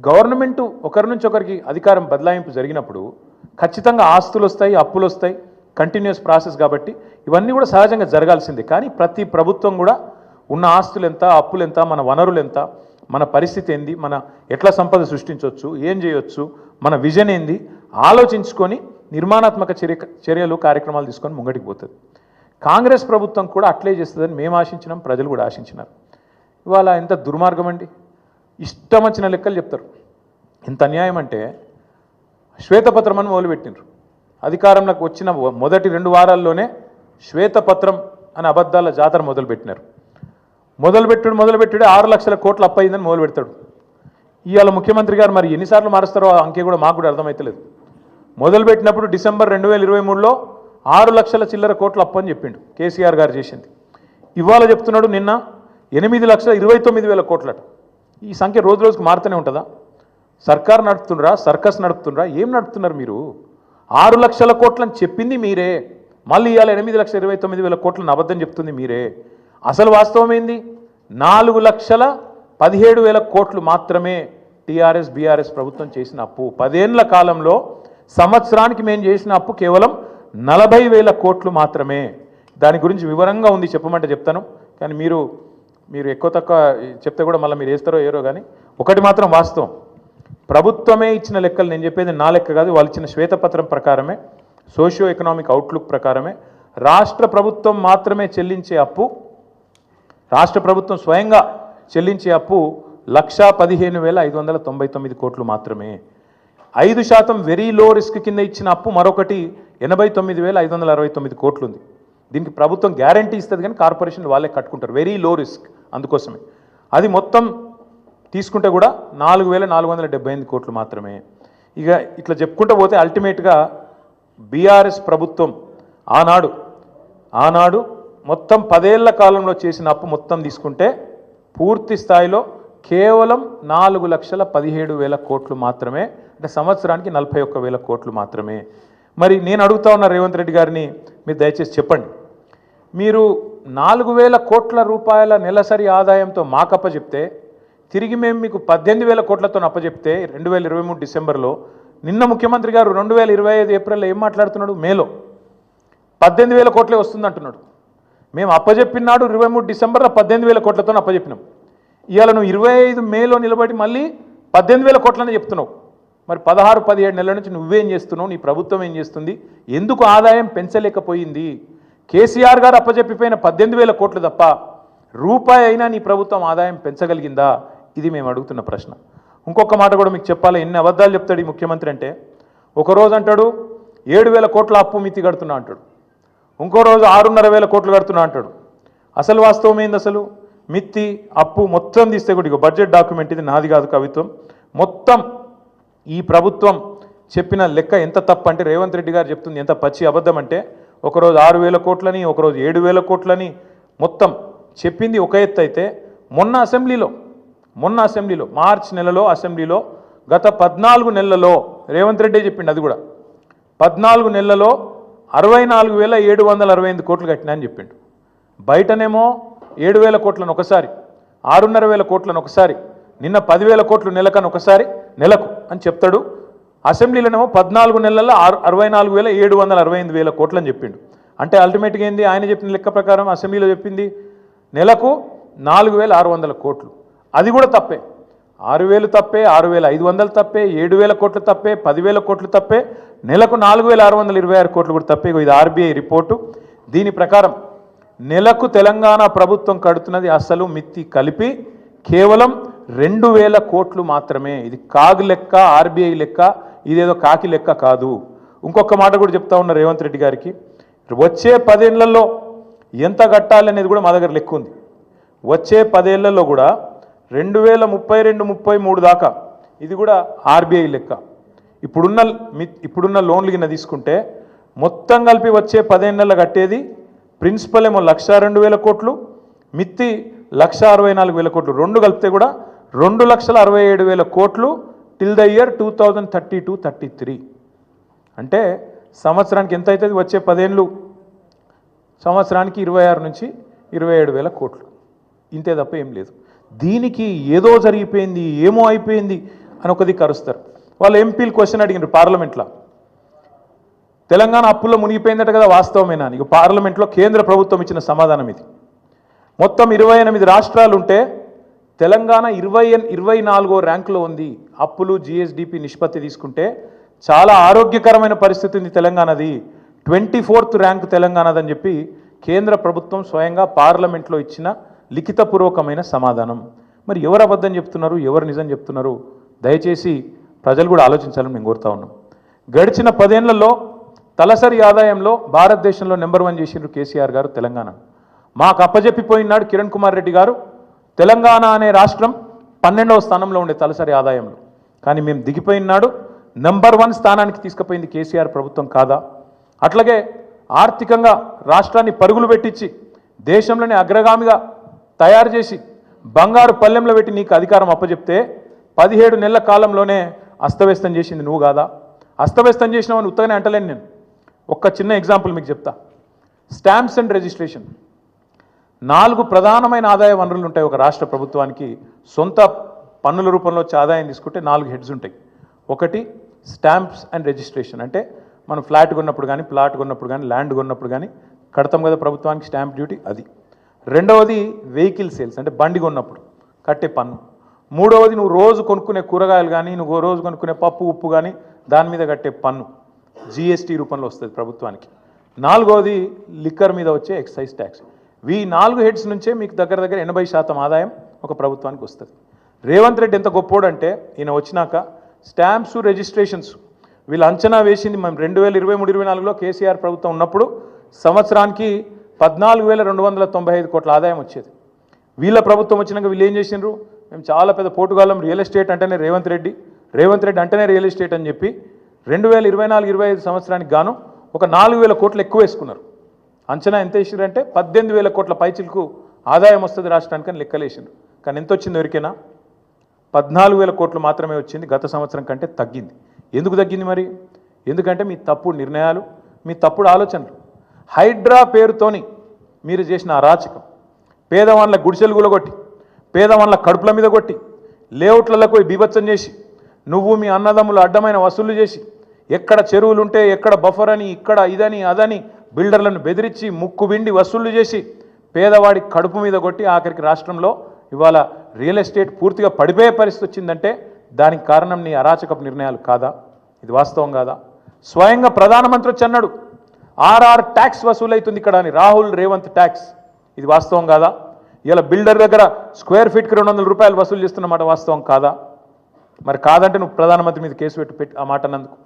Speaker 1: గవర్నమెంటు ఒకరి నుంచి ఒకరికి అధికారం బదలాయింపు జరిగినప్పుడు ఖచ్చితంగా ఆస్తులు వస్తాయి, అప్పులు వస్తాయి, కంటిన్యూస్ ప్రాసెస్. కాబట్టి ఇవన్నీ కూడా సహజంగా జరగాల్సిందే. కానీ ప్రతి ప్రభుత్వం కూడా ఉన్న ఆస్తులు ఎంత, అప్పులు ఎంత, మన వనరులు ఎంత, మన పరిస్థితి ఏంది, మన ఎట్లా సంపద సృష్టించవచ్చు, ఏం చేయొచ్చు, మన విజన్ ఏంది ఆలోచించుకొని నిర్మాణాత్మక చర్యలు కార్యక్రమాలు తీసుకొని ముంగటికి పోతుంది. కాంగ్రెస్ ప్రభుత్వం కూడా అట్లే చేస్తుందని మేము ఆశించినాం, ప్రజలు కూడా ఆశించినారు. ఇవాళ ఎంత దుర్మార్గం అండి, ఇష్టం వచ్చిన లెక్కలు చెప్తారు. ఎంత అన్యాయం అంటే శ్వేతపత్రం అని మొదలుపెట్టినారు. అధికారంలోకి వచ్చిన మొదటి 2 వారాల్లోనే శ్వేతపత్రం అనే అబద్ధాల జాతర మొదలుపెట్టినారు. మొదలుపెట్టుడే 6 లక్షల కోట్లు అప్పయిందని మొదలు పెడతాడు. ఇవాళ ముఖ్యమంత్రి గారు మరి ఎన్నిసార్లు మారుస్తారో ఆ అంకె కూడా మాకు కూడా అర్థమవుతలేదు. మొదలుపెట్టినప్పుడు డిసెంబర్ 2023లో 6 లక్షల చిల్లర కోట్లు అప్పు అని చెప్పిండు కేసీఆర్ గారు చేసింది. ఇవాళ చెప్తున్నాడు నిన్న 8,29,000 కోట్లట. ఈ సంఖ్య రోజు రోజుకు మారుతూనే ఉంటుందా? సర్కార్ నడుపుతుండ్రా, సర్కస్ నడుపుతుండ్రా, ఏం నడుపుతున్నారు మీరు? 6 లక్షల కోట్లని చెప్పింది మీరే, మళ్ళీ ఇవాళ 8,29,000 కోట్లను అబద్ధం చెప్తుంది మీరే. అసలు వాస్తవం ఏంది? 4,17,000 కోట్లు మాత్రమే టీఆర్ఎస్ బీఆర్ఎస్ ప్రభుత్వం చేసిన అప్పు. 10 ఏళ్ల కాలంలో సంవత్సరానికి మేము చేసిన అప్పు కేవలం 40,000 కోట్లు మాత్రమే. దాని గురించి వివరంగా ఉంది, చెప్పమంటే చెప్తాను. కానీ మీరు ఎక్కువ తక్కువ చెప్తే కూడా మళ్ళీ మీరు వేస్తారో ఏరో. కానీ ఒకటి మాత్రం వాస్తవం, ప్రభుత్వమే ఇచ్చిన లెక్కలు, నేను చెప్పేది నా లెక్క కాదు, వాళ్ళు ఇచ్చిన శ్వేతపత్రం ప్రకారమే, సోషియో ఎకనామిక్ అవుట్లుక్ ప్రకారమే రాష్ట్ర ప్రభుత్వం మాత్రమే చెల్లించే అప్పు, రాష్ట్ర ప్రభుత్వం స్వయంగా చెల్లించే అప్పు 1,15,599 కోట్లు మాత్రమే. 5% వెరీ లో రిస్క్ కింద ఇచ్చిన అప్పు మరొకటి 89,569 కోట్లు ఉంది. దీనికి ప్రభుత్వం గ్యారంటీ ఇస్తుంది కానీ కార్పొరేషన్లు వాళ్ళే కట్టుకుంటారు, వెరీ లో రిస్క్. అందుకోసమే అది మొత్తం తీసుకుంటే కూడా 4,478 కోట్లు మాత్రమే. ఇక ఇట్లా చెప్పుకుంటూ పోతే అల్టిమేట్గా బీఆర్ఎస్ ప్రభుత్వం ఆనాడు మొత్తం 10 ఏళ్ల కాలంలో చేసిన అప్పు మొత్తం తీసుకుంటే పూర్తి స్థాయిలో కేవలం 4,17,000 కోట్లు మాత్రమే. అంటే సంవత్సరానికి 41,000 కోట్లు మాత్రమే. మరి నేను అడుగుతా ఉన్న రేవంత్ రెడ్డి గారిని, మీరు దయచేసి చెప్పండి, మీరు 4,000 కోట్ల రూపాయల నెలసరి ఆదాయంతో మాకప్ప చెప్తే తిరిగి మేము మీకు 18,000 కోట్లతో అప్పచెప్తే 2023 డిసెంబర్లో, నిన్న ముఖ్యమంత్రి గారు 2025 ఏప్రిల్లో ఏం మాట్లాడుతున్నాడు? మేలో 18,000 కోట్లే వస్తుంది అంటున్నాడు. మేము అప్పజెప్పినాడు 23 డిసెంబర్లో 18,000 కోట్లతో అప్పజెప్పినాం. ఇవాళ నువ్వు 25 మేలో నిలబడి మళ్ళీ 18,000 కోట్లని చెప్తున్నావు. మరి 16-17 నెలల నుంచి నువ్వేం చేస్తున్నావు, నీ ప్రభుత్వం ఏం చేస్తుంది, ఎందుకు ఆదాయం పెంచలేకపోయింది? కేసీఆర్ గారు అప్పజెప్పిపోయిన 18,000 కోట్లు తప్ప రూపాయి అయినా నీ ప్రభుత్వం ఆదాయం పెంచగలిగిందా? ఇది మేము అడుగుతున్న ప్రశ్న. ఇంకొక మాట కూడా మీకు చెప్పాలి. ఎన్ని అబద్ధాలు చెప్తాడు ఈ ముఖ్యమంత్రి అంటే, ఒకరోజు అంటాడు 7,000 కోట్ల అప్పు మితి కడుతున్నా అంటాడు, ఇంకో రోజు 6,500 కోట్లు కడుతున్నా అంటాడు. అసలు వాస్తవం ఏంది? అసలు మిత్తి అప్పు మొత్తం తీస్తే కూడా ఇక బడ్జెట్ డాక్యుమెంట్, ఇది నాది కాదు కవిత్వం, మొత్తం ఈ ప్రభుత్వం చెప్పిన లెక్క ఎంత తప్పు అంటే, రేవంత్ రెడ్డి గారు చెప్తుంది ఎంత పచ్చి అబద్ధం అంటే, ఒకరోజు 6,000 కోట్లని, ఒకరోజు 7,000 కోట్లని మొత్తం చెప్పింది ఒక ఎత్తు అయితే, మొన్న అసెంబ్లీలో మార్చి నెలలో అసెంబ్లీలో గత 14 నెలలలో రేవంత్ రెడ్డి చెప్పిండు, అది కూడా 14 నెలలలో 64,768 కోట్లు కట్టినా అని చెప్పిండు. బయటనేమో 7,000 కోట్లను ఒకసారి, 6,500 కోట్లను ఒకసారి, నిన్న 10,000 కోట్లు నెలకు అని చెప్తాడు. అసెంబ్లీలోనేమో 14 నెలల్లో 64,768 కోట్లు అని చెప్పిండు. అంటే అల్టిమేట్గా ఏంది? ఆయన చెప్పిన లెక్క ప్రకారం అసెంబ్లీలో చెప్పింది నెలకు 4,600 కోట్లు. అది కూడా తప్పే. 6,000 తప్పే, 6,500 తప్పే, 7,000 కోట్లు తప్పే, 10,000 కోట్లు తప్పే, నెలకు 4,626 కోట్లు కూడా తప్పే. ఇది ఆర్బీఐ రిపోర్టు. దీని ప్రకారం నెలకు తెలంగాణ ప్రభుత్వం కడుతున్నది అసలు మిత్తి కలిపి కేవలం 2,000 కోట్లు మాత్రమే. ఇది కాగు లెక్క, ఆర్బీఐ లెక్క, ఇదేదో కాకి లెక్క కాదు. ఇంకొక మాట కూడా చెప్తా ఉన్న రేవంత్ రెడ్డి గారికి, వచ్చే 10 ఏళ్లలో ఎంత కట్టాలి అనేది కూడా మా దగ్గర లెక్క ఉంది. వచ్చే 10 ఏళ్లలో కూడా 2032-33 దాకా, ఇది కూడా ఆర్బీఐ లెక్క. ఇప్పుడున్న లోన్లు కింద తీసుకుంటే మొత్తం కలిపి వచ్చే 10 ఏళ్లలో కట్టేది ప్రిన్సిపల్ ఏమో 1,02,000 కోట్లు, మిత్తి 1,64,000 కోట్లు, రెండు కలిపితే కూడా 2,67,000 కోట్లు టిల్ ద ఇయర్ 2032-33. అంటే సంవత్సరానికి ఎంత అవుతుంది? వచ్చే 10 ఏళ్ళు సంవత్సరానికి 26,000-27,000 కోట్లు, ఇంతే తప్ప ఏం లేదు. దీనికి ఏదో జరిగిపోయింది, ఏమో అయిపోయింది అని ఒకది కరుస్తారు. వాళ్ళు ఎంపీలు క్వశ్చన్ అడిగినారు పార్లమెంట్లో, తెలంగాణ అప్పుల్లో మునిగిపోయిందట కదా, వాస్తవమేనా? ఇక పార్లమెంట్లో కేంద్ర ప్రభుత్వం ఇచ్చిన సమాధానం ఇది. మొత్తం 28 రాష్ట్రాలు ఉంటే తెలంగాణ 24వ ర్యాంకులో ఉంది. అప్పులు జిఎస్డిపి నిష్పత్తి తీసుకుంటే చాలా ఆరోగ్యకరమైన పరిస్థితి ఉంది తెలంగాణది. 24th ర్యాంక్ తెలంగాణదని చెప్పి కేంద్ర ప్రభుత్వం స్వయంగా పార్లమెంట్లో ఇచ్చిన లిఖితపూర్వకమైన సమాధానం. మరి ఎవరు అబద్ధం చెప్తున్నారు, ఎవరు నిజం చెప్తున్నారు? దయచేసి ప్రజలు కూడా ఆలోచించాలని మేము కోరుతా ఉన్నాం. గడిచిన 10 ఏళ్లలో తలసరి ఆదాయంలో భారతదేశంలో నెంబర్ 1 చేసిండ్రు కేసీఆర్ గారు తెలంగాణ. మాకు అప్పజెప్పిపోయినాడు కిరణ్ కుమార్ రెడ్డి గారు, తెలంగాణ అనే రాష్ట్రం 12వ స్థానంలో ఉండే తలసరి ఆదాయంలో. కానీ మేము దిగిపోయినాడు నెంబర్ 1 స్థానానికి తీసుకుపోయింది కేసీఆర్ ప్రభుత్వం కాదా? అట్లాగే ఆర్థికంగా రాష్ట్రాన్ని పరుగులు పెట్టించి దేశంలోనే అగ్రగామిగా తయారు చేసి బంగారు పల్లెంలో పెట్టి నీకు అధికారం అప్పచెప్తే 17 నెలల కాలంలోనే అస్తవ్యస్తం చేసింది నువ్వు కాదా? అస్తవ్యస్తం చేసినావని ఉత్తగానే అంటలేను నేను. ఒక్క చిన్న ఎగ్జాంపుల్ మీకు చెప్తా. స్టాంప్స్ అండ్ రిజిస్ట్రేషన్ 4 ప్రధానమైన ఆదాయ వనరులు ఉంటాయి ఒక రాష్ట్ర ప్రభుత్వానికి. సొంత పన్నుల రూపంలో వచ్చే ఆదాయం తీసుకుంటే 4 హెడ్స్ ఉంటాయి. ఒకటి స్టాంప్స్ అండ్ రిజిస్ట్రేషన్, అంటే మనం ఫ్లాట్ కొన్నప్పుడు కానీ, ప్లాట్ కొన్నప్పుడు కానీ, ల్యాండ్ కొన్నప్పుడు కానీ కడతాం కదా ప్రభుత్వానికి స్టాంప్ డ్యూటీ, అది. రెండవది వెహికల్ సేల్స్, అంటే బండి కొన్నప్పుడు కట్టే పన్ను. మూడవది నువ్వు రోజు కొనుక్కునే కూరగాయలు కానీ, నువ్వు రోజు కొనుక్కునే పప్పు ఉప్పు కానీ దాని మీద కట్టే పన్ను జిఎస్టీ రూపంలో వస్తుంది ప్రభుత్వానికి. నాలుగవది లిక్కర్ మీద వచ్చే ఎక్సైజ్ ట్యాక్స్. ఈ 4 హెడ్స్ నుంచే మీకు దగ్గర 80% ఆదాయం ఒక ప్రభుత్వానికి వస్తుంది. రేవంత్ రెడ్డి ఎంత గొప్పోడు అంటే, ఈయన వచ్చినాక స్టాంప్స్ రిజిస్ట్రేషన్స్ వీళ్ళు అంచనా వేసింది మేము 2023-24లో కేసీఆర్ ప్రభుత్వం ఉన్నప్పుడు సంవత్సరానికి 14,295 కోట్ల ఆదాయం వచ్చేది. వీళ్ళ ప్రభుత్వం వచ్చినాక వీళ్ళు ఏం చేసిండ్రు? మేము చాలా పెద్ద పోటుగాలం, రియల్ ఎస్టేట్ అంటేనే రేవంత్ రెడ్డి అంటేనే రియల్ ఎస్టేట్ అని చెప్పి 2024-25 సంవత్సరానికి గాను ఒక 4,000 కోట్లు ఎక్కువ వేసుకున్నారు. అంచనా ఎంత వేసిండ్రు అంటే 18,000 కోట్ల పైచిలకు ఆదాయం వస్తుంది రాష్ట్రానికి అని లెక్కలేసిండ్రు. కానీ ఎంత వచ్చింది ఎవరికైనా? 14,000 కోట్లు మాత్రమే వచ్చింది. గత సంవత్సరం కంటే తగ్గింది. ఎందుకు తగ్గింది మరి? ఎందుకంటే మీ తప్పుడు నిర్ణయాలు, మీ తప్పుడు ఆలోచనలు. హైడ్రా పేరుతోని మీరు చేసిన అరాచకం, పేదవాళ్ళ గుడిసెలు గులగొట్టి, పేదవాళ్ళ కడుపుల మీద కొట్టి, లేఅవుట్లకు బీభత్సం చేసి, నువ్వు మీ అన్నదమ్ములు అడ్డమైన వసూళ్లు చేసి, ఎక్కడ చెరువులుంటే ఎక్కడ బఫర్ అని, ఇక్కడ ఇదని అదని బిల్డర్లను బెదిరించి ముక్కు విండి వసూళ్లు చేసి పేదవాడి కడుపు మీద కొట్టి ఆఖరికి రాష్ట్రంలో ఇవాళ రియల్ ఎస్టేట్ పూర్తిగా పడిపోయే పరిస్థితి వచ్చిందంటే దానికి కారణం నీ అరాచకపు నిర్ణయాలు కాదా? ఇది వాస్తవం కాదా? స్వయంగా ప్రధానమంత్రి వచ్చి అన్నాడు ఆర్ఆర్ ట్యాక్స్ వసూలైతుంది ఇక్కడ అని, రాహుల్ రేవంత్ ట్యాక్స్. ఇది వాస్తవం కాదా? ఇలా బిల్డర్ దగ్గర స్క్వేర్ ఫీట్కి 200 రూపాయలు వసూలు చేస్తున్నమాట వాస్తవం కాదా? మరి కాదంటే నువ్వు ప్రధానమంత్రి మీద కేసు పెట్టి ఆ మాట అన్నందుకు.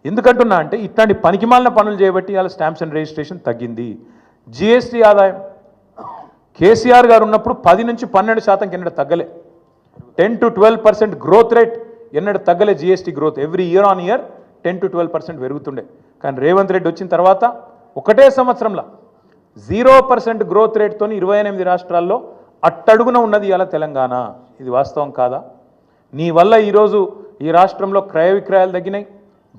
Speaker 1: ఎందుకంటున్నా అంటే ఇట్లాంటి పనికిమాలిన పనులు చేయబట్టి ఇలా స్టాంప్స్ అండ్ రిజిస్ట్రేషన్ తగ్గింది. జిఎస్టీ ఆదాయం కేసీఆర్ గారు ఉన్నప్పుడు 10 నుంచి 12% ఎన్నడూ తగ్గలే. 10 to 12% గ్రోత్ రేట్ ఎన్నడూ తగ్గలే. GST growth every year on year 10 to 12% పెరుగుతుండే. కానీ రేవంత్ రెడ్డి వచ్చిన తర్వాత ఒకటే సంవత్సరంలో 0% గ్రోత్ రేట్తో 28 రాష్ట్రాల్లో అట్టడుగున ఉన్నది ఇలా తెలంగాణ. ఇది వాస్తవం కాదా? నీ వల్ల ఈరోజు ఈ రాష్ట్రంలో క్రయ విక్రయాలు తగ్గినాయి,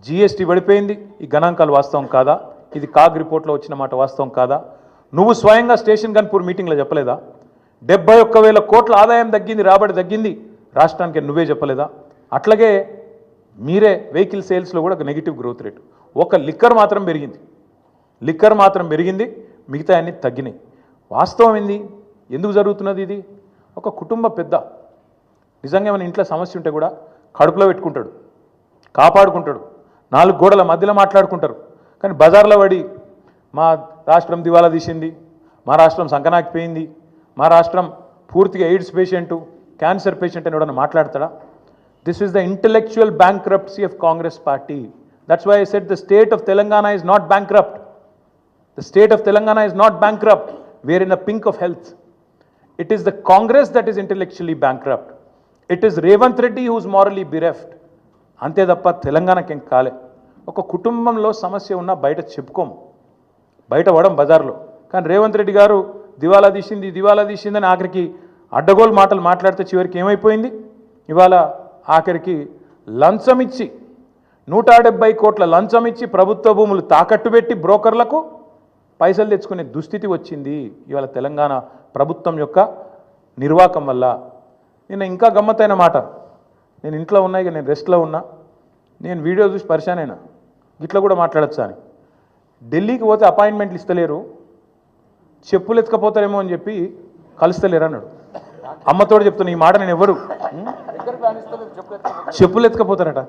Speaker 1: జిఎస్టీ పడిపోయింది. ఈ గణాంకాలు వాస్తవం కాదా? ఇది కాగ్ రిపోర్ట్లో వచ్చిన మాట వాస్తవం కాదా? నువ్వు స్వయంగా స్టేషన్ గన్పూర్ మీటింగ్లో చెప్పలేదా? 71,000 కోట్ల ఆదాయం తగ్గింది, రాబడి తగ్గింది రాష్ట్రానికి, నువ్వే చెప్పలేదా? అట్లాగే మీరే వెహికల్ సేల్స్లో కూడా ఒక నెగిటివ్ గ్రోత్ రేట్. ఒక లిక్కర్ మాత్రం పెరిగింది, మిగతా అన్నీ తగ్గినాయి. వాస్తవం ఏంది? ఎందుకు జరుగుతున్నది ఇది? ఒక కుటుంబ పెద్ద నిజంగా మన ఇంట్లో సమస్య ఉంటే కూడా కడుపులో పెట్టుకుంటాడు, కాపాడుకుంటాడు, 4 గోడల మధ్యలో మాట్లాడుకుంటారు. కానీ బజార్లో పడి మా రాష్ట్రం దివాలా తీసింది, మా రాష్ట్రం సంకనాకిపోయింది, మా రాష్ట్రం పూర్తిగా ఎయిడ్స్ పేషెంటు, క్యాన్సర్ పేషెంట్ అని ఎవడన్నా మాట్లాడతాడా? This is the intellectual bankruptcy of Congress party. That's why I said the state of Telangana is not bankrupt. The state of Telangana is not bankrupt. We are in the pink of health. It is the Congress that is intellectually bankrupt. It is Revanth Reddy who is morally bereft. అంతే తప్ప తెలంగాణకేం కాలే. ఒక కుటుంబంలో సమస్య ఉన్నా బయట చెప్పుకోము, బయట పడం బజార్లో. కానీ రేవంత్ రెడ్డి గారు దివాలా తీసిందని ఆఖరికి అడ్డగోలు మాటలు మాట్లాడితే చివరికి ఏమైపోయింది? ఇవాళ ఆఖరికి లంచం ఇచ్చి 170 కోట్ల లంచం ఇచ్చి ప్రభుత్వ భూములు తాకట్టు పెట్టి బ్రోకర్లకు పైసలు తెచ్చుకునే దుస్థితి వచ్చింది ఇవాళ తెలంగాణ ప్రభుత్వం యొక్క నిర్వాకం వల్ల. నేను ఇంకా గమ్మత్తైన మాట, నేను ఇంట్లో ఉన్నా, ఇక నేను రెస్ట్లో ఉన్నా, నేను వీడియో చూసి పరిశాన్ అయినా, ఇట్లా కూడా మాట్లాడచ్చా అని. ఢిల్లీకి పోతే అపాయింట్మెంట్లు ఇస్తలేరు, చెప్పులు ఎత్తుకపోతారేమో అని చెప్పి కలుస్తలేరు అన్నాడు. అమ్మతోడు చెప్తున్నా ఈ మాట, నేను ఎవరు చెప్పులు ఎత్తుకపోతారట.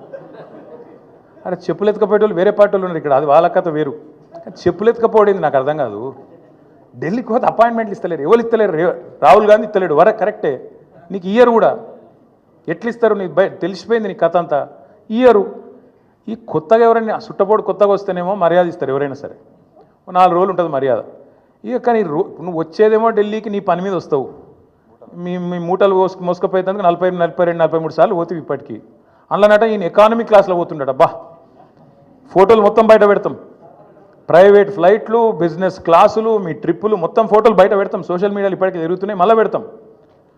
Speaker 1: అరే చెప్పులు ఎత్తుకపోయే వాళ్ళు వేరే పార్టీ వాళ్ళు ఉన్నారు ఇక్కడ, అది వాళ్ళ కథ వేరు. చెప్పులు ఎత్తుకపోయింది నాకు అర్థం కాదు. ఢిల్లీకి పోతే అపాయింట్మెంట్లు ఇస్తలేరు, ఎవరు ఇస్తలేరు? రాహుల్ గాంధీ ఇస్తలేడు, కరెక్టే. నీకు ఇయ్యరు కూడా, ఎట్లు ఇస్తారు? నీకు తెలిసిపోయింది నీ కథ అంతా. ఇయ్యరు. ఈ కొత్తగా ఎవరైనా సుట్టపోడు కొత్తగా వస్తేనేమో మర్యాద ఇస్తారు ఎవరైనా సరే, 4 రోజులు ఉంటుంది మర్యాద. ఇక కానీ నువ్వు వచ్చేదేమో ఢిల్లీకి నీ పని మీద వస్తావు, మీ మూటలు మోసుకపోయేందుకు 42, 43 సార్లు పోతావు ఇప్పటికీ. అందులోనట ఈయన ఎకానమీ క్లాస్లో పోతుండట. ఫోటోలు మొత్తం బయట పెడతాం, ప్రైవేట్ ఫ్లైట్లు, బిజినెస్ క్లాసులు, మీ ట్రిప్పులు మొత్తం ఫోటోలు బయట పెడతాం. సోషల్ మీడియాలో ఇప్పటికీ జరుగుతున్నాయి, మళ్ళీ పెడతాం.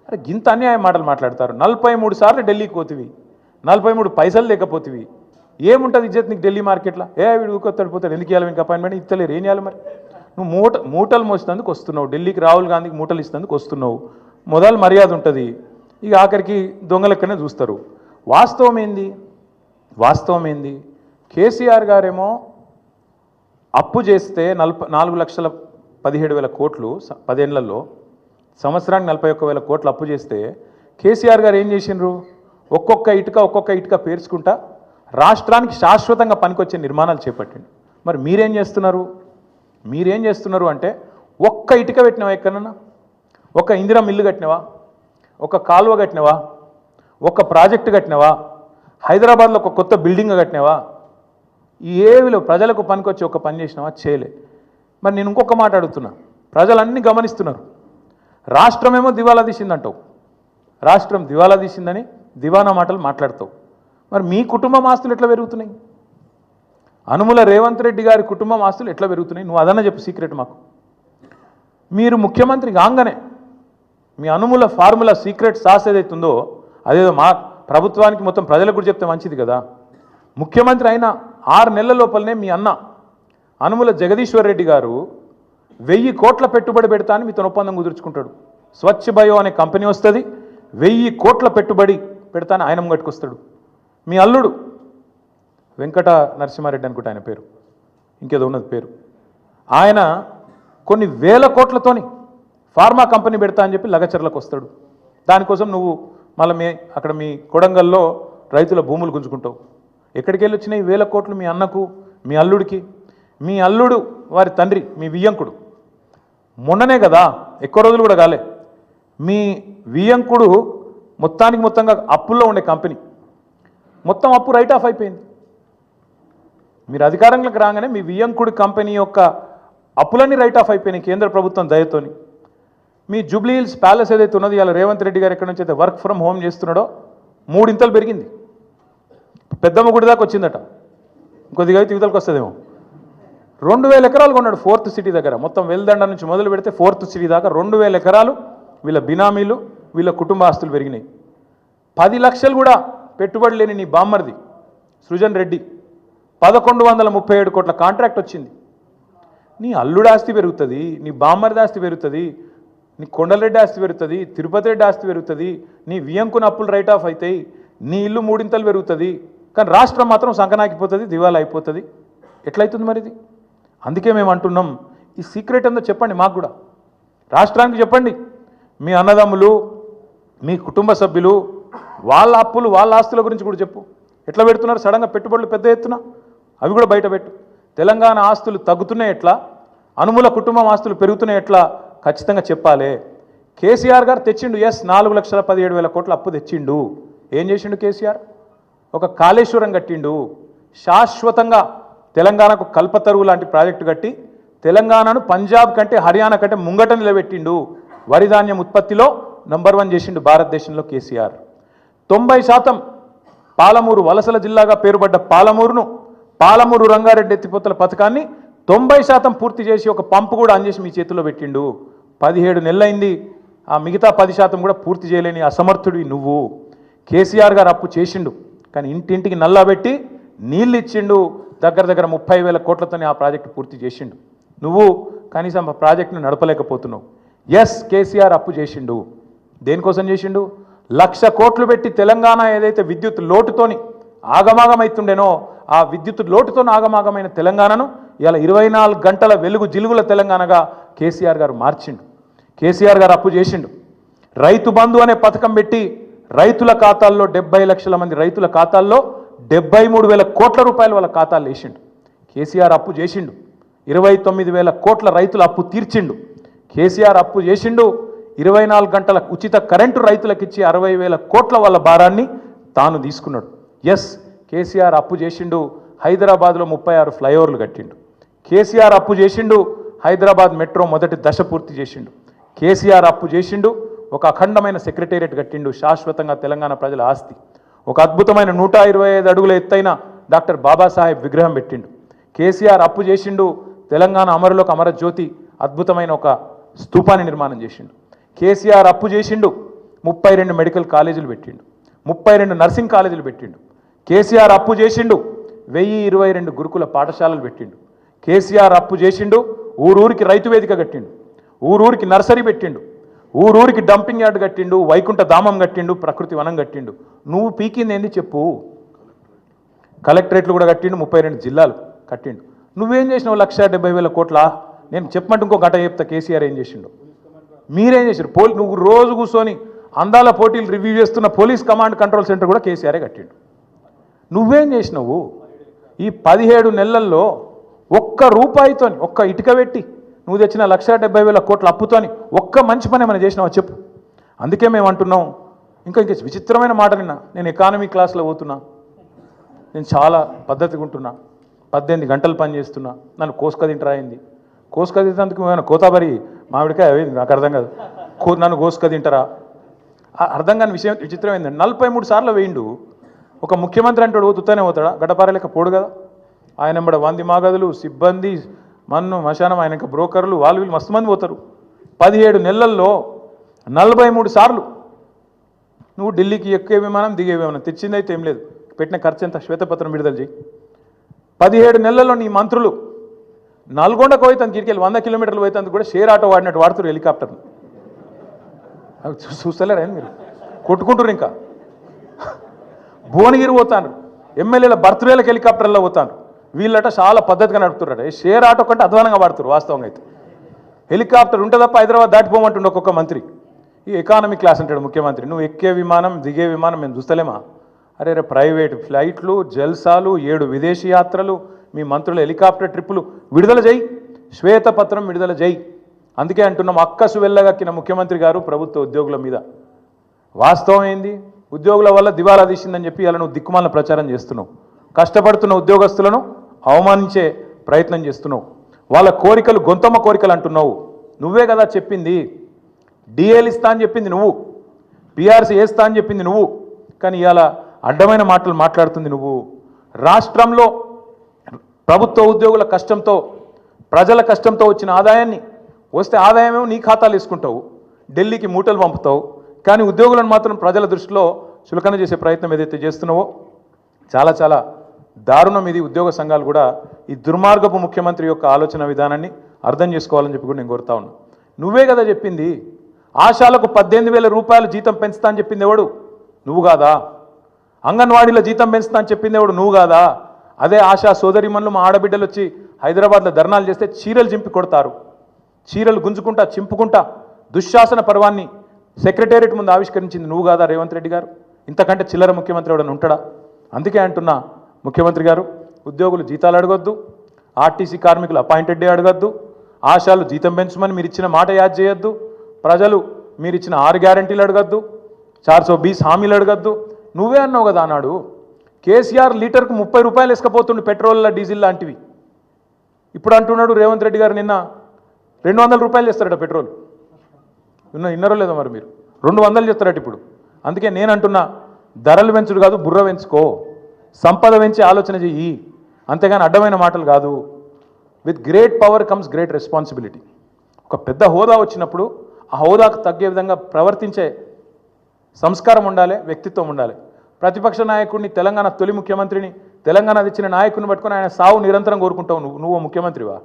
Speaker 1: అరే గింత అన్యాయం మాటలు మాట్లాడతారు. 43 సార్లు ఢిల్లీకి పోతివి, 43 పైసలు లేకపోతివి, ఏముంటుంది ఇజ్జత్ నీకు ఢిల్లీ మార్కెట్లో? వీడు ఊకొత్తాడు పోతాడు, ఎందుకు ఇవ్వాలి మీకు అపాయింట్మెంట్? ఇస్తలేరు, ఏం చేయాలి మరి? నువ్వు మూటలు మోసినందుకు వస్తున్నావు ఢిల్లీకి, రాహుల్ గాంధీకి మూటలు ఇస్తున్నందుకు వస్తున్నావు, మొదలు మర్యాద ఉంటుంది. ఇక ఆఖరికి దొంగలెక్కనే చూస్తారు. వాస్తవం ఏంది? కేసీఆర్ గారేమో అప్పు చేస్తే 4,17,000 కోట్లు 10 ఏళ్లలో, సంవత్సరానికి 41,000 కోట్లు అప్పు చేస్తే కేసీఆర్ గారు ఏం చేసిండ్రు? ఒక్కొక్క ఇటుక పేర్చుకుంటా రాష్ట్రానికి శాశ్వతంగా పనికొచ్చే నిర్మాణాలు చేపట్టిండు. మరి మీరేం చేస్తున్నారు అంటే ఒక్క ఇటుక పెట్టినవా ఎక్కడన్నా? ఒక ఇందిరా మిల్లు కట్టినవా? ఒక కాలువ కట్టినవా? ఒక ప్రాజెక్టు కట్టినవా? హైదరాబాద్లో ఒక కొత్త బిల్డింగ్ కట్టినవా? ఏవిలో ప్రజలకు పనికొచ్చి ఒక పని చేసినావా? చేయలే. మరి నేను ఇంకొక మాట అడుగుతున్నా, ప్రజలన్నీ గమనిస్తున్నారు. రాష్ట్రమేమో దివాలా తీసిందంటావు, రాష్ట్రం దివాలా తీసిందని దివానా మాటలు మాట్లాడతావు. మరి మీ కుటుంబం ఆస్తులు ఎట్లా పెరుగుతున్నాయి? అనుముల రేవంత్ రెడ్డి గారి కుటుంబం ఆస్తులు ఎట్లా పెరుగుతున్నాయి? నువ్వు అదన్నా చెప్పు సీక్రెట్ మాకు. మీరు ముఖ్యమంత్రి కాగానే మీ అనుముల ఫార్ములా సీక్రెట్ సాస్ ఏదైతుందో అదేదో మా ప్రభుత్వానికి మొత్తం ప్రజలకు కూడా చెప్తే మంచిది కదా. ముఖ్యమంత్రి అయిన 6 నెలల లోపలనే మీ అన్న అనుముల జగదీశ్వర్ రెడ్డి గారు 1000 కోట్ల పెట్టుబడి పెడతా అని మీతో ఒప్పందం కుదుర్చుకుంటాడు. స్వచ్ఛ బయో అనే కంపెనీ వస్తుంది, 1000 కోట్ల పెట్టుబడి పెడతాను ఆయన ముంగట్టుకొస్తాడు. మీ అల్లుడు వెంకట నరసింహారెడ్డి అనుకుంటా ఆయన పేరు, ఇంకేదో ఉన్నది పేరు, ఆయన కొన్ని వేల కోట్లతోని ఫార్మా కంపెనీ పెడతా అని చెప్పి లగచర్లకు వస్తాడు. దానికోసం నువ్వు మళ్ళీ అక్కడ మీ కొడంగల్లో రైతుల భూములు గుంజుకుంటావు. ఎక్కడికి వెళ్ళి వచ్చినాయి వేల కోట్లు మీ అన్నకు, మీ అల్లుడికి? మీ అల్లుడు వారి తండ్రి మీ వియ్యంకుడు మొన్ననే కదా, ఎక్కువ రోజులు కూడా కాలే, మీ వియ్యంకుడు మొత్తంగా అప్పుల్లో ఉండే కంపెనీ మొత్తం అప్పు రైట్ ఆఫ్ అయిపోయింది. మీరు అధికారంలోకి రాగానే మీ వియ్యంకుడి కంపెనీ యొక్క అప్పులన్నీ రైట్ ఆఫ్ అయిపోయినాయి కేంద్ర ప్రభుత్వం దయతోని. మీ జూబ్లీ హిల్స్ ప్యాలెస్ ఏదైతే ఉన్నదో ఇలా రేవంత్ రెడ్డి గారు ఎక్కడి నుంచి అయితే వర్క్ ఫ్రమ్ హోమ్ చేస్తున్నాడో 3 ఇంతలు పెరిగింది. పెద్దమ్మ గుడి దాకా వచ్చిందట, కొద్దిగా అయితే యువతలకు వస్తుందేమో. 2000 ఎకరాలు కొన్నాడు 4th సిటీ దగ్గర. మొత్తం వెల్దండ నుంచి మొదలు పెడితే 4th సిటీ దాకా 2000 ఎకరాలు వీళ్ళ బినామీలు, వీళ్ళ కుటుంబ ఆస్తులు పెరిగినాయి. 10 లక్షలు కూడా పెట్టుబడి లేని నీ బామ్మర్ది సృజన్ రెడ్డి 1137 కోట్ల కాంట్రాక్ట్ వచ్చింది. నీ అల్లుడు ఆస్తి పెరుగుతుంది, నీ బామ్మర్ది ఆస్తి పెరుగుతుంది, నీ కొండలరెడ్డి ఆస్తి పెరుగుతుంది, తిరుపతి రెడ్డి ఆస్తి పెరుగుతుంది, నీ వియంకున అప్పులు రైట్ ఆఫ్ అవుతాయి, నీ ఇల్లు 3 ఇంతలు పెరుగుతుంది. కానీ రాష్ట్రం మాత్రం సంకనాకిపోతుంది, దివాలా అయిపోతుంది. ఎట్లయితుంది మరి ఇది? అందుకే మేము అంటున్నాం, ఈ సీక్రెట్ అంతా చెప్పండి మాకు కూడా, రాష్ట్రానికి చెప్పండి. మీ అన్నదమ్ములు, మీ కుటుంబ సభ్యులు, వాళ్ళ అప్పులు, వాళ్ళ ఆస్తుల గురించి కూడా చెప్పు. ఎట్లా పెడుతున్నారు సడన్గా పెట్టుబడులు పెద్ద ఎత్తున? అవి కూడా బయట పెట్టు. తెలంగాణ ఆస్తులు తగ్గుతున్నాయి ఎట్లా, అనుమూల కుటుంబం ఆస్తులు పెరుగుతున్నాయి ఎట్లా ఖచ్చితంగా చెప్పాలి. కేసీఆర్ గారు తెచ్చిండు, ఎస్ 4,17,000 కోట్ల అప్పు తెచ్చిండు. ఏం చేసిండు కేసీఆర్? ఒక కాళేశ్వరం కట్టిండు, శాశ్వతంగా తెలంగాణకు కల్పతరువు లాంటి ప్రాజెక్టు కట్టి తెలంగాణను పంజాబ్ కంటే హర్యానా కంటే ముంగట నిలబెట్టిండు. వరి ధాన్యం ఉత్పత్తిలో నంబర్ 1 చేసిండు భారతదేశంలో కేసీఆర్. 90% పాలమూరు వలసల జిల్లాగా పేరుపడ్డ పాలమూరు రంగారెడ్డి ఎత్తిపోతల పథకాన్ని 90% పూర్తి చేసి ఒక పంపు కూడా ఆన్ చేసి మీ చేతిలో పెట్టిండు. 17 నెలలైంది, ఆ మిగతా 10% కూడా పూర్తి చేయలేని అసమర్థుడి నువ్వు. కేసీఆర్ గారు అప్పు చేసిండు, కానీ ఇంటింటికి నల్లా పెట్టి నీళ్ళు ఇచ్చిండు. దగ్గర 30,000 కోట్లతోనే ఆ ప్రాజెక్టు పూర్తి చేసిండు. నువ్వు కనీసం ఆ ప్రాజెక్టును నడపలేకపోతున్నావు. ఎస్ కేసీఆర్ అప్పు చేసిండు. దేనికోసం చేసిండు? 1,00,000 కోట్లు పెట్టి తెలంగాణ ఏదైతే విద్యుత్ లోటుతోని ఆగమాగమైతుండేనో ఆ విద్యుత్ లోటుతో ఆగమాగమైన తెలంగాణను ఇలా 24 గంటల వెలుగు జిలుగుల తెలంగాణగా కేసీఆర్ గారు మార్చిండు. కేసీఆర్ గారు అప్పు చేసిండు. రైతు బంధు అనే పథకం పెట్టి రైతుల ఖాతాల్లో 70 లక్షల మంది రైతుల ఖాతాల్లో 73,000 కోట్ల రూపాయలు వాళ్ళ ఖాతాలు వేసిండు. కేసీఆర్ అప్పు చేసిండు. 29,000 కోట్ల రైతుల అప్పు తీర్చిండు. కేసీఆర్ అప్పు చేసిండు. 24 గంటల ఉచిత కరెంటు రైతులకు ఇచ్చి 60,000 కోట్ల వాళ్ళ భారాన్ని తాను తీసుకున్నాడు. ఎస్ కేసీఆర్ అప్పు చేసిండు. హైదరాబాద్లో 36 ఫ్లైఓవర్లు కట్టిండు. కేసీఆర్ అప్పు చేసిండు. హైదరాబాద్ మెట్రో మొదటి దశ పూర్తి చేసిండు. కేసీఆర్ అప్పు చేసిండు. ఒక అఖండమైన సెక్రటేరియట్ కట్టిండు, శాశ్వతంగా తెలంగాణ ప్రజల ఆస్తి. ఒక అద్భుతమైన 125 అడుగుల ఎత్తైన డాక్టర్ బాబాసాహెబ్ విగ్రహం పెట్టిండు. కేసీఆర్ అప్పు చేసిండు. తెలంగాణ అమరులకు అమరజ్యోతి అద్భుతమైన ఒక స్తూపాన్ని నిర్మాణం చేసిండు. కేసీఆర్ అప్పు చేసిండు. 32 మెడికల్ కాలేజీలు పెట్టిండు. 32 నర్సింగ్ కాలేజీలు పెట్టిండు. కేసీఆర్ అప్పు చేసిండు. 1022 గురుకుల పాఠశాలలు పెట్టిండు. కేసీఆర్ అప్పు చేసిండు. ఊరూరికి రైతు వేదిక కట్టిండు. ఊరూరికి నర్సరీ పెట్టిండు. ఊరూరికి డంపింగ్ యార్డ్ కట్టిండు. వైకుంఠ ధామం కట్టిండు. ప్రకృతి వనం కట్టిండు. నువ్వు పీకింది ఏంది చెప్పు? కలెక్టరేట్లు కూడా కట్టిండు. 32 జిల్లాలు కట్టిండు. నువ్వేం చేసినావు? 1,70,000 కోట్ల. నేను చెప్పమంటే ఇంకో గంట చెప్తా కేసీఆర్ ఏం చేసిండు. మీరేం చేశారు? నువ్వు రోజు కూర్చొని అందాల పోటీలు రివ్యూ చేస్తున్న పోలీస్ కమాండ్ కంట్రోల్ సెంటర్ కూడా కేసీఆరే కట్టిండు. నువ్వేం చేసినావు? ఈ 17 నెలల్లో ఒక్క రూపాయితోని, ఒక్క ఇటుక పెట్టి నువ్వు తెచ్చిన 1,70,000 కోట్ల అప్పుతోని ఒక్క మంచి పని ఏమైనా చేసినావా చెప్పు. అందుకే మేము అంటున్నాం. ఇంకా విచిత్రమైన మాట నేను ఎకానమీ క్లాస్లో పోతున్నా, నేను చాలా పద్ధతిగా ఉంటున్నా, 18 గంటలు పని చేస్తున్నా, నన్ను కోసుక తింటరా అయింది. కోసుక తింటేందుకు ఏమైనా కోతాబరి మామిడికాయ అయింది? నాకు అర్థం కాదు. నన్ను కోసుక తింటారా? అర్థం కాని విషయం విచిత్రం ఏంటంటే 43 సార్లు వేయిండు. ఒక ముఖ్యమంత్రి అంటాడు తుత్తనే పోతాడా? గడ్డపారలేక పోడు కదా. ఆయన ఎంబడ 100 మాగదులు, సిబ్బంది, మన్ను మశానం, ఆయన ఇంకా బ్రోకర్లు, వాళ్ళు వీళ్ళు మస్తు మంది పోతారు. 17 నెలల్లో 43 సార్లు నువ్వు ఢిల్లీకి ఎక్కే విమానం, దిగే విమానం, తెచ్చిందైతే ఏం లేదు, పెట్టిన ఖర్చు ఎంత శ్వేతపత్రం విడుదల చేయి. 17 నెలల్లో నీ మంత్రులు నల్గొండకు పోయితే గిరికెళ్ళి 100 కిలోమీటర్లు పోయితే కూడా షేర్ ఆటో వాడినట్టు వాడుతారు హెలికాప్టర్ని. చూస్తలేరా మీరు? కొట్టుకుంటారు. ఇంకా భువనగిరి పోతాను, ఎమ్మెల్యేల బర్త్డేలకు హెలికాప్టర్లో పోతాను. వీళ్ళట చాలా పద్ధతిగా నడుపుతున్నారు. షేర్ ఆటో కంటే అధ్వానంగా వాడుతారు వాస్తవంగా అయితే. హెలికాప్టర్ ఉంటే తప్ప హైదరాబాద్ దాటిపోమంటుండే ఒక్కొక్క మంత్రి. ఈ ఎకానమీ క్లాస్ అంటాడు ముఖ్యమంత్రి. నువ్వు ఎక్కే విమానం దిగే విమానం మేము చూస్తలేమా? అరే రే ప్రైవేట్ ఫ్లైట్లు, జల్సాలు, 7 విదేశీ యాత్రలు, మీ మంత్రుల హెలికాప్టర్ ట్రిప్పులు విడుదల చేయి, శ్వేతపత్రం విడుదల చేయి. అందుకే అంటున్నాం అక్కసు వెళ్ళగక్కిన ముఖ్యమంత్రి గారు ప్రభుత్వ ఉద్యోగుల మీద. వాస్తవం ఏంది? ఉద్యోగుల వల్ల దివాలా తీసిందని చెప్పి ఇలా నువ్వు దిక్కుమాల ప్రచారం చేస్తున్నావు. కష్టపడుతున్న ఉద్యోగస్తులను అవమానించే ప్రయత్నం చేస్తున్నావు. వాళ్ళ కోరికలు గొంతమ్మ కోరికలు అంటున్నావు. నువ్వే కదా చెప్పింది. డిఏలు ఇస్తా అని చెప్పింది నువ్వు, పిఆర్సీ వేస్తా అని చెప్పింది నువ్వు. కానీ ఇవాళ అడ్డమైన మాటలు మాట్లాడుతుంది నువ్వు. రాష్ట్రంలో ప్రభుత్వ ఉద్యోగుల కష్టంతో, ప్రజల కష్టంతో వచ్చిన ఆదాయాన్ని వస్తే ఆదాయమేమో నీ ఖాతాలు వేసుకుంటావు, ఢిల్లీకి మూటలు పంపుతావు. కానీ ఉద్యోగులను మాత్రం ప్రజల దృష్టిలో చులకన చేసే ప్రయత్నం ఏదైతే చేస్తున్నావో చాలా చాలా దారుణం. ఇది ఉద్యోగ సంఘాలు కూడా ఈ దుర్మార్గపు ముఖ్యమంత్రి యొక్క ఆలోచన విధానాన్ని అర్థం చేసుకోవాలని చెప్పి కూడా నేను కోరుతా ఉన్నా. నువ్వే కదా చెప్పింది. ఆశాలకు 18,000 రూపాయలు జీతం పెంచుతా అని చెప్పింది ఎవడు? నువ్వు కాదా? అంగన్వాడీల జీతం పెంచుతా అని చెప్పింది ఎవడు? నువ్వు కాదా? అదే ఆశా సోదరిమణులు మా ఆడబిడ్డలు వచ్చి హైదరాబాద్లో ధర్నాలు చేస్తే చీరలు చింపి కొడతారు, చీరలు గుంజుకుంటా చింపుకుంటా దుశ్శాసన పర్వాన్ని సెక్రటేరియట్ ముందు ఆవిష్కరించింది నువ్వు కాదా రేవంత్ రెడ్డి గారు? ఇంతకంటే చిల్లర ముఖ్యమంత్రి ఎవడని ఉంటాడా? అందుకే అంటున్నా ముఖ్యమంత్రి గారు, ఉద్యోగులు జీతాలు అడగొద్దు, ఆర్టీసీ కార్మికులు అపాయింటెడ్ డే అడగొద్దు, ఆశాలు జీతం పెంచమని మీరు ఇచ్చిన మాట యాద్ చేయొద్దు, ప్రజలు మీరు ఇచ్చిన 6 గ్యారంటీలు అడగద్దు, 420 హామీలు అడగద్దు. నువ్వే అన్నావు కదా అన్నాడు కేసీఆర్ లీటర్కు 30 రూపాయలు వేసుకపోతుండు పెట్రోల్ డీజిల్ లాంటివి. ఇప్పుడు అంటున్నాడు రేవంత్ రెడ్డి గారు నిన్న 200 రూపాయలు చేస్తారట పెట్రోల్. ఇన్నరో లేదో మరి మీరు 200 చేస్తారట ఇప్పుడు. అందుకే నేను అంటున్నా ధరలు పెంచుడు కాదు, బుర్ర పెంచుకో, సంపద పెంచి ఆలోచన చెయ్యి, అంతేగాని అడ్డమైన మాటలు కాదు. With great power comes great responsibility. ఒక పెద్ద హోదా వచ్చినప్పుడు ఆ హోదాకు తగ్గే విధంగా ప్రవర్తించే సంస్కారం ఉండాలి, వ్యక్తిత్వం ఉండాలి. ప్రతిపక్ష నాయకుడిని, తెలంగాణ తొలి ముఖ్యమంత్రిని, తెలంగాణ తెచ్చిన నాయకుడిని పట్టుకొని ఆయన సావు నిరంతరం కోరుకుంటావు. నువ్వు ముఖ్యమంత్రివా?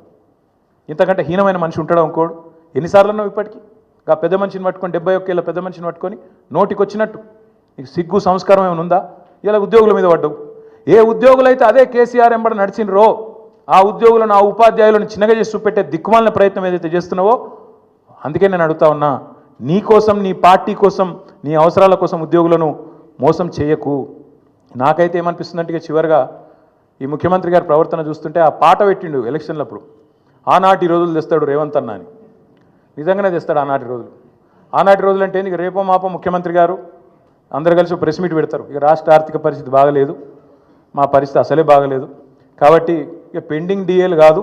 Speaker 1: ఇంతకంటే హీనమైన మనిషి ఉంటాడా ఇంకోడు? ఎన్నిసార్లు అన్నావు ఇప్పటికీ? ఆ పెద్ద మనిషిని పట్టుకొని 71 ఏళ్ళ పెద్ద మనిషిని పట్టుకొని నోటికి వచ్చినట్టు నీకు సిగ్గు సంస్కారం ఏమైనా ఉందా? ఇలా ఉద్యోగుల మీద పడ్డావు. ఏ ఉద్యోగులైతే అదే కేసీఆర్ ఎంబడి నడిచినరో ఆ ఉద్యోగులను, ఆ ఉపాధ్యాయులను చిన్నగా చేసి చూపెట్టే దిక్కుమాలిన ప్రయత్నం ఏదైతే చేస్తున్నావో, అందుకే నేను అడుగుతా ఉన్నా, నీ కోసం, నీ పార్టీ కోసం, నీ అవసరాల కోసం ఉద్యోగులను మోసం చేయకు. నాకైతే ఏమనిపిస్తుందంటే చివరిగా ఈ ముఖ్యమంత్రి గారి ప్రవర్తన చూస్తుంటే ఆ పాట పెట్టిండు ఎలక్షన్లప్పుడు, ఆనాటి రోజులు తెస్తాడు రేవంత్ అన్న అని. నిజంగానే తెస్తాడు ఆనాటి రోజులు. ఆనాటి రోజులు అంటే ఇక రేపో మాపో ముఖ్యమంత్రి గారు అందరు కలిసి ప్రెస్ మీట్ పెడతారు. ఇక రాష్ట్ర ఆర్థిక పరిస్థితి బాగలేదు, మా పరిస్థితి అసలే బాగలేదు, కాబట్టి ఇక పెండింగ్ డిఏలు కాదు,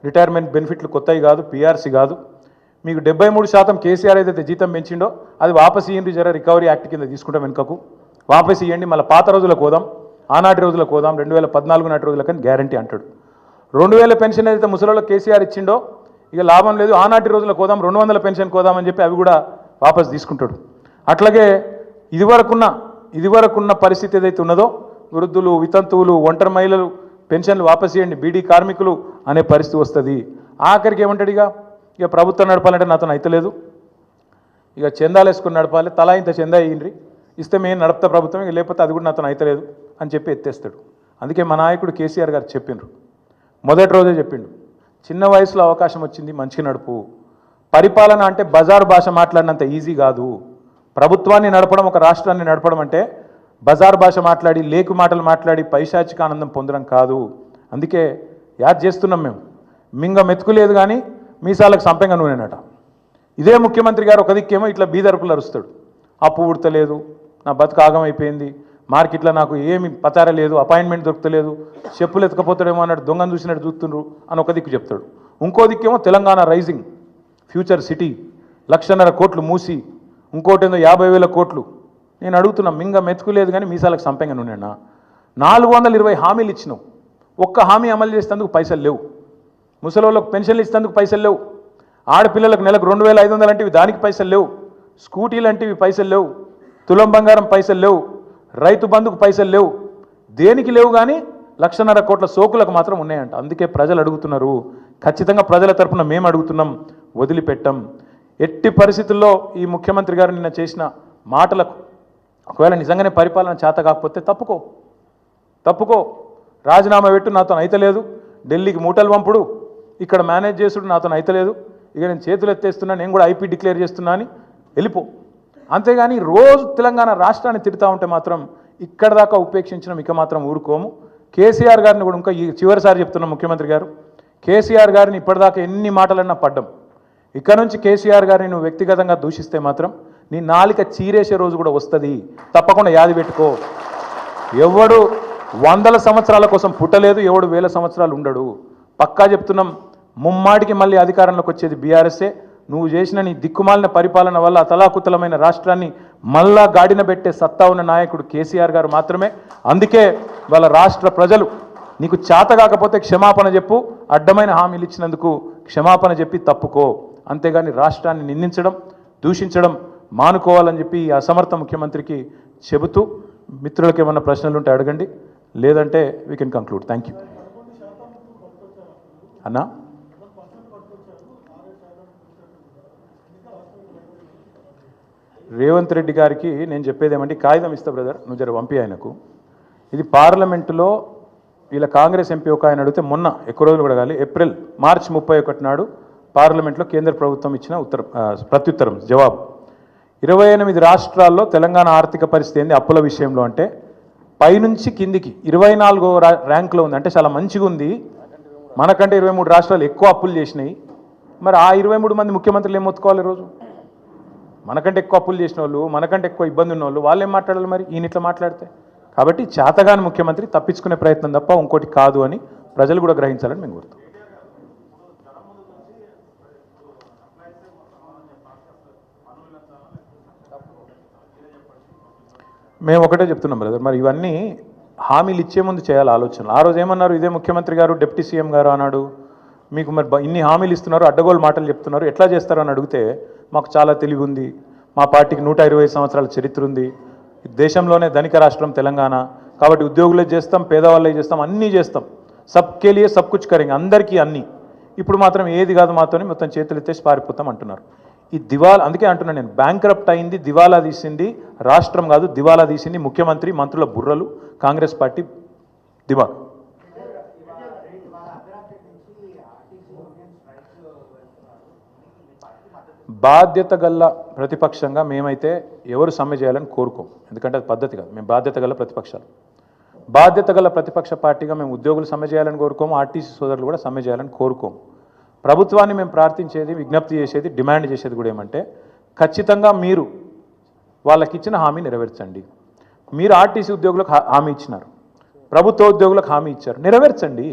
Speaker 1: రిటైర్మెంట్ బెనిఫిట్లు కొత్తవి కాదు, పిఆర్సీ కాదు, మీకు 73% కేసీఆర్ ఏదైతే జీతం పెంచిండో అది వాపస్ ఇయ్యండి, జర రికవరీ యాక్ట్ కింద తీసుకుంటాం వెనుకకు, వాపస్ ఇవ్వండి, మళ్ళీ పాత రోజులకు పోదాం, ఆనాటి రోజులకు పోదాం, 2014 నాటి రోజులకని గ్యారంటీ అంటాడు. 2000 పెన్షన్ ఏదైతే ముసలిలో కేసీఆర్ ఇచ్చిండో ఇక లాభం లేదు, ఆనాటి రోజులకు పోదాం, 200 పెన్షన్ కోదామని చెప్పి అవి కూడా వాపస్ తీసుకుంటాడు. అట్లాగే ఇదివరకున్న పరిస్థితి ఏదైతే ఉన్నదో వృద్ధులు, వితంతువులు, ఒంటరి మహిళలు పెన్షన్లు వాపస్ ఇవ్వండి, బీడీ కార్మికులు అనే పరిస్థితి వస్తుంది. ఆఖరికి ఏమంటాడు, ఇక ప్రభుత్వం నడపాలంటే నాతో అయితలేదు, ఇక చందాలు వేసుకుని నడపాలి, తలా ఇంత చందా ఇయ్యండి, ఇస్తే మేము నడుపుతా ప్రభుత్వం, ఇక లేకపోతే అది కూడా నాతో అయితలేదు అని చెప్పి ఎత్తేస్తాడు. అందుకే మా నాయకుడు కేసీఆర్ గారు చెప్పిండ్రు, మొదటి రోజే చెప్పిండు, చిన్న వయసులో అవకాశం వచ్చింది, మంచిగా నడుపు. పరిపాలన అంటే బజారు భాష మాట్లాడినంత ఈజీ కాదు. ప్రభుత్వాన్ని నడపడం, ఒక రాష్ట్రాన్ని నడపడం అంటే బజార్ భాష మాట్లాడి, లేకు మాటలు మాట్లాడి పైశాచిక ఆనందం పొందడం కాదు. అందుకే యాద్ చేస్తున్నాం మేము, మింగ మెతుకులేదు కానీ మీసాలకు సంపెంగ నూనెనట. ఇదే ముఖ్యమంత్రి గారు ఒక దిక్కేమో ఇట్లా బీదరుపులు అరుస్తాడు, అప్పు ఉడతలేదు, నా బతుకు ఆగమైపోయింది, మార్కెట్లో నాకు ఏమి పచార లేదు, అపాయింట్మెంట్ దొరుకుతలేదు, చెప్పులు ఎత్తుకపోతాడేమో అన్నట్టు దొంగను చూసినట్టు చూస్తుండ్రు అని ఒక దిక్కు చెప్తాడు. ఇంకో దిక్కేమో తెలంగాణ రైజింగ్, ఫ్యూచర్ సిటీ, 1,50,000 కోట్లు మూసి, ఇంకోటేందో 50,000 కోట్లు. నేను అడుగుతున్నా, మింగ మెతుకులేదు కానీ మీసాలకు సంపెంగ నూనెనా? 420 హామీలు ఇచ్చినావు, ఒక్క హామీ అమలు చేసేందుకు పైసలు లేవు, ముసలోళ్ళకు పెన్షన్లు ఇచ్చేందుకు పైసలు లేవు, ఆడపిల్లలకు నెలకు 2,500 అంటివి దానికి పైసలు లేవు, స్కూటీలు అంటివి పైసలు లేవు, తులం బంగారం పైసలు లేవు, రైతు బంధుకు పైసలు లేవు, దేనికి లేవు కానీ 1,50,000 కోట్ల సోకులకు మాత్రం ఉన్నాయంట. అందుకే ప్రజలు అడుగుతున్నారు, ఖచ్చితంగా ప్రజల తరఫున మేము అడుగుతున్నాం, వదిలిపెట్టం. ఎట్టి పరిస్థితుల్లో ఈ ముఖ్యమంత్రి గారు నిన్న చేసిన మాటలకు ఒకవేళ నిజంగానే పరిపాలన చేత కాకపోతే తప్పుకో, రాజీనామా పెట్టు, నాతో అయితలేదు, ఢిల్లీకి మూటలు పంపుడు, ఇక్కడ మేనేజ్ చేసుడు నాతో అయితలేదు, ఇక నేను చేతులు ఎత్తేస్తున్నా, నేను కూడా ఐపీ డిక్లేర్ చేస్తున్నా అని వెళ్ళిపో. అంతేగాని రోజు తెలంగాణ రాష్ట్రాన్ని తిడతా ఉంటే మాత్రం ఇక్కడ దాకా ఉపేక్షించడం ఇక మాత్రం ఊరుకోము. కేసీఆర్ గారిని కూడా ఇంకా ఈ చివరిసారి చెప్తున్నాం, ముఖ్యమంత్రి గారు కేసీఆర్ గారిని ఇప్పటిదాకా ఎన్ని మాటలన్నా పడ్డం, ఇక్కడ నుంచి కేసీఆర్ గారిని నువ్వు వ్యక్తిగతంగా దూషిస్తే మాత్రం నీ నాలిక చీరేసే రోజు కూడా వస్తుంది, తప్పకుండా యాది పెట్టుకో. ఎవడు 100 సంవత్సరాల కోసం పుట్టలేదు, ఎవడు 1000 సంవత్సరాలు ఉండడు. పక్కా చెప్తున్నాం, ముమ్మాటికి మళ్ళీ అధికారంలోకి వచ్చేది బీఆర్ఎస్ఏ. నువ్వు చేసిన నీ దిక్కుమాలిన పరిపాలన వల్ల అతలాకుతలమైన రాష్ట్రాన్ని మళ్ళా గాడిన పెట్టే సత్తా ఉన్న నాయకుడు కేసీఆర్ గారు మాత్రమే. అందుకే వాళ్ళ రాష్ట్ర ప్రజలు నీకు చేత కాకపోతే క్షమాపణ చెప్పు, అడ్డమైన హామీలు ఇచ్చినందుకు క్షమాపణ చెప్పి తప్పుకో, అంతేగాని రాష్ట్రాన్ని నిందించడం దూషించడం మానుకోవాలని చెప్పి ఈ అసమర్థ ముఖ్యమంత్రికి చెబుతూ, మిత్రులకు ఏమన్నా ప్రశ్నలు ఉంటే అడగండి, లేదంటే we can conclude. Thank you అన్నా. రేవంత్ రెడ్డి గారికి నేను చెప్పేది ఏమంటే, కాగితం ఇస్తా బ్రదర్, నువ్వు జర పంపి ఆయనకు. ఇది పార్లమెంటులో వీళ్ళ కాంగ్రెస్ ఎంపీ ఒక ఆయన అడిగితే మొన్న ఎక్కువ రోజులు కూడా కాదు, మార్చి 31 నాడు పార్లమెంట్లో కేంద్ర ప్రభుత్వం ఇచ్చిన ప్రత్యుత్తరం జవాబు. 28 రాష్ట్రాల్లో తెలంగాణ ఆర్థిక పరిస్థితి ఏంది అప్పుల విషయంలో అంటే, పైనుంచి కిందికి 24వ ర్యాంక్లో ఉంది. అంటే చాలా మంచిగా ఉంది. మనకంటే 23 రాష్ట్రాలు ఎక్కువ అప్పులు చేసినాయి. మరి ఆ 23 మంది ముఖ్యమంత్రులు ఏం మొత్తుకోవాలి రోజు? మనకంటే ఎక్కువ అప్పులు చేసిన వాళ్ళు, మనకంటే ఎక్కువ ఇబ్బంది ఉన్న వాళ్ళు, వాళ్ళు ఏం మాట్లాడాలి మరి ఈయన ఇట్లా మాట్లాడితే? కాబట్టి చేతగాని ముఖ్యమంత్రి తప్పించుకునే ప్రయత్నం తప్ప ఇంకోటి కాదు అని ప్రజలు కూడా గ్రహించాలని మేము కోరుతాం. మేము ఒకటే చెప్తున్నాం బ్రదర్, మరి ఇవన్నీ హామీలు ఇచ్చే ముందు చేయాలి ఆలోచనలు. ఆ రోజు ఏమన్నారు ఇదే ముఖ్యమంత్రి గారు, డిప్యూటీ సీఎం గారు అన్నాడు, మీకు మరి ఇన్ని హామీలు ఇస్తున్నారు, అడ్డగోలు మాటలు చెప్తున్నారు, ఎట్లా చేస్తారు అని అడిగితే, మాకు చాలా తెలివి ఉంది, మా పార్టీకి 125 సంవత్సరాల చరిత్ర ఉంది, దేశంలోనే ధనిక రాష్ట్రం తెలంగాణ, కాబట్టి ఉద్యోగులే చేస్తాం, పేదవాళ్ళే చేస్తాం, అన్నీ చేస్తాం, సబ్కే లియే సబ్ కుచ్ కరేంగే, అందరికీ అన్నీ. ఇప్పుడు మాత్రం ఏది కాదు మాతోని మొత్తం చేతులు ఎత్తేసి పారిపోతాం అంటున్నారు. ఈ దివాలా, అందుకే అంటున్నాను నేను, బ్యాంక్రప్ట్ అయింది, దివాలా తీసింది రాష్ట్రం కాదు, దివాలా తీసింది ముఖ్యమంత్రి, మంత్రుల బుర్రలు, కాంగ్రెస్ పార్టీ దివాలా. బాధ్యత గల్ల ప్రతిపక్షంగా మేమైతే ఎవరు సమ్మె చేయాలని కోరుకోం, ఎందుకంటే అది పద్ధతి కాదు. మేము బాధ్యత గల ప్రతిపక్షాలు, బాధ్యత గల ప్రతిపక్ష పార్టీగా మేము ఉద్యోగులు సమ్మె చేయాలని కోరుకోము, ఆర్టీసీ సోదరులు కూడా సమ్మె చేయాలని కోరుకోము. ప్రభుత్వాన్ని మేము ప్రార్థించేది, విజ్ఞప్తి చేసేది, డిమాండ్ చేసేది కూడా ఏమంటే, ఖచ్చితంగా మీరు వాళ్ళకి ఇచ్చిన హామీ నెరవేర్చండి. మీరు ఆర్టీసీ ఉద్యోగులకు హామీ ఇచ్చినారు, ప్రభుత్వ ఉద్యోగులకు హామీ ఇచ్చారు, నెరవేర్చండి.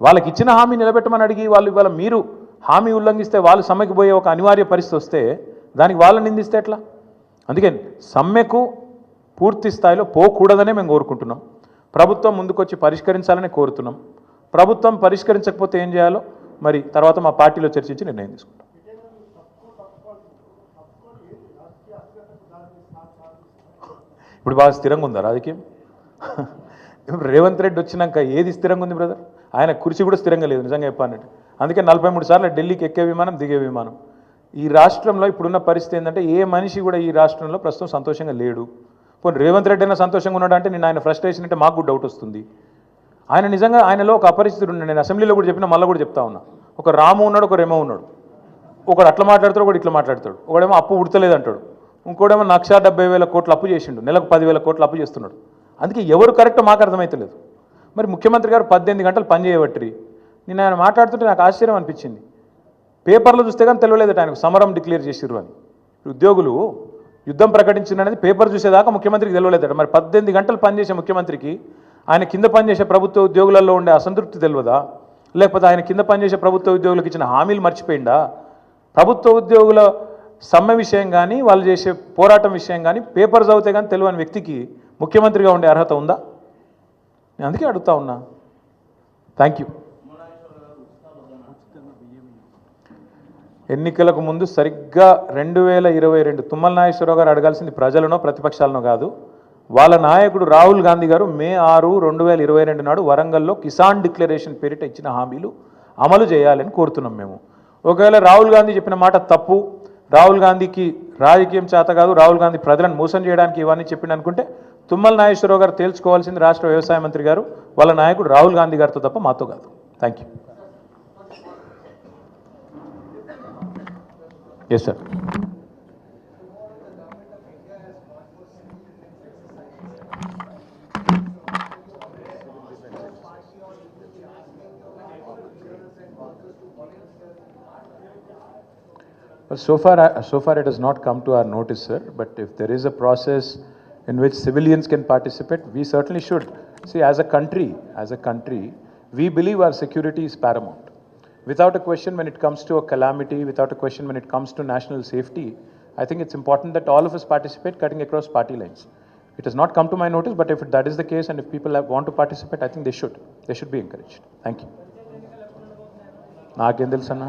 Speaker 1: వాళ్ళకి ఇచ్చిన హామీ నిలబెట్టమని అడిగి వాళ్ళు ఇవాళ మీరు హామీ ఉల్లంఘిస్తే వాళ్ళు సమ్మెకు పోయే ఒక అనివార్య పరిస్థితి వస్తే దానికి వాళ్ళని నిందిస్తే ఎట్లా? అందుకే సమ్మెకు పూర్తి స్థాయిలో పోకూడదనే మేము కోరుకుంటున్నాం. ప్రభుత్వం ముందుకొచ్చి పరిష్కరించాలని కోరుతున్నాం. ప్రభుత్వం పరిష్కరించకపోతే ఏం చేయాలో మరి తర్వాత మా పార్టీలో చర్చించి నిర్ణయం తీసుకుంటాం. ఇప్పుడు బాగా స్థిరంగా ఉందా రాజకీయం? రేవంత్ రెడ్డి వచ్చినాక ఏది స్థిరంగా ఉంది బ్రదర్? ఆయన కుర్చీ కూడా స్థిరంగా లేదు నిజంగా చెప్పానంటే. అందుకే 43 సార్లు ఢిల్లీకి ఎక్కే విమానం, దిగే విమానం. ఈ రాష్ట్రంలో ఇప్పుడున్న పరిస్థితి ఏంటంటే, ఏ మనిషి కూడా ఈ రాష్ట్రంలో ప్రస్తుతం సంతోషంగా లేడు. పోనీ రేవంత్ రెడ్డి అయినా సంతోషంగా ఉన్నాడు అంటే నేను ఆయన ఫ్రస్ట్రేషన్ అంటే మాకు కూడా డౌట్ వస్తుంది. ఆయన నిజంగా ఆయనలో ఒక అపరిస్థితుడు ఉన్నాడు. నేను అసెంబ్లీలో కూడా చెప్పినా, మళ్ళీ కూడా చెప్తా ఉన్నా. ఒక రాము ఉన్నాడు, ఒక రెమో ఉన్నాడు. ఒకడు అట్లా మాట్లాడతాడు, ఒకడు ఇట్లా మాట్లాడతాడు. ఒకడేమో అప్పు ఉడతలేదు అంటాడు, ఇంకోడేమో 1,70,000 కోట్ల అప్పు చేసిండు, నెలకు 10,000 కోట్ల అప్పు చేస్తున్నాడు. అందుకే ఎవరు కరెక్ట్ మాకు అర్థమవుతలేదు. మరి ముఖ్యమంత్రి గారు 18 గంటలు పని చేయబట్టి నేను ఆయన మాట్లాడుతుంటే నాకు ఆశ్చర్యం అనిపించింది. పేపర్లో చూస్తే కానీ తెలియలేదట ఆయనకు సమరం డిక్లేర్ చేసిర్రు అని. ఉద్యోగులు యుద్ధం ప్రకటించిందనేది పేపర్ చూసేదాకా ముఖ్యమంత్రికి తెలియలేదట. మరి 18 గంటలు పనిచేసే ముఖ్యమంత్రికి ఆయన కింద పనిచేసే ప్రభుత్వ ఉద్యోగులలో ఉండే అసంతృప్తి తెలియదా? లేకపోతే ఆయన కింద పనిచేసే ప్రభుత్వ ఉద్యోగులకు ఇచ్చిన హామీలు మర్చిపోయిందా? ప్రభుత్వ ఉద్యోగుల సమ్మె విషయం కానీ, వాళ్ళు చేసే పోరాటం విషయం కానీ పేపర్ చదివితే కానీ తెలియని వ్యక్తికి ముఖ్యమంత్రిగా ఉండే అర్హత ఉందా? నేను అందుకే అడుగుతా ఉన్నా. Thank you. ఎన్నికలకు ముందు సరిగ్గా 2022 తుమ్మల నాగేశ్వరరావు గారు అడగాల్సింది ప్రజలనో ప్రతిపక్షాలనో కాదు, వాళ్ళ నాయకుడు రాహుల్ గాంధీ గారు మే 6, 2022 నాడు వరంగల్లో కిసాన్ డిక్లరేషన్ పేరిట ఇచ్చిన హామీలు అమలు చేయాలని కోరుతున్నాం మేము. ఒకవేళ రాహుల్ గాంధీ చెప్పిన మాట తప్పు, రాహుల్ గాంధీకి రాజకీయం చేత కాదు, రాహుల్ గాంధీ ప్రజలను మోసం చేయడానికి ఇవన్నీ చెప్పింది అనుకుంటే తుమ్మల నాగేశ్వరరావు గారు తేల్చుకోవాల్సింది రాష్ట్ర వ్యవసాయ మంత్రి గారు, వాళ్ళ నాయకుడు రాహుల్ గాంధీ గారితో తప్ప మాతో కాదు. Thank you. Yes, sir. Well, so far it has not come to our notice, sir. But if there is a process in which civilians can participate, we certainly should. See, as a country, we believe our security is paramount. Without a question, when it comes to a calamity, without a question, when it comes to national safety, I think it's important that all of us participate, cutting across party lines. It has not come to my notice, but if that is the case, and if people want to participate, I think they should. They should be encouraged. Thank you. నాకేం తెలుసు అన్న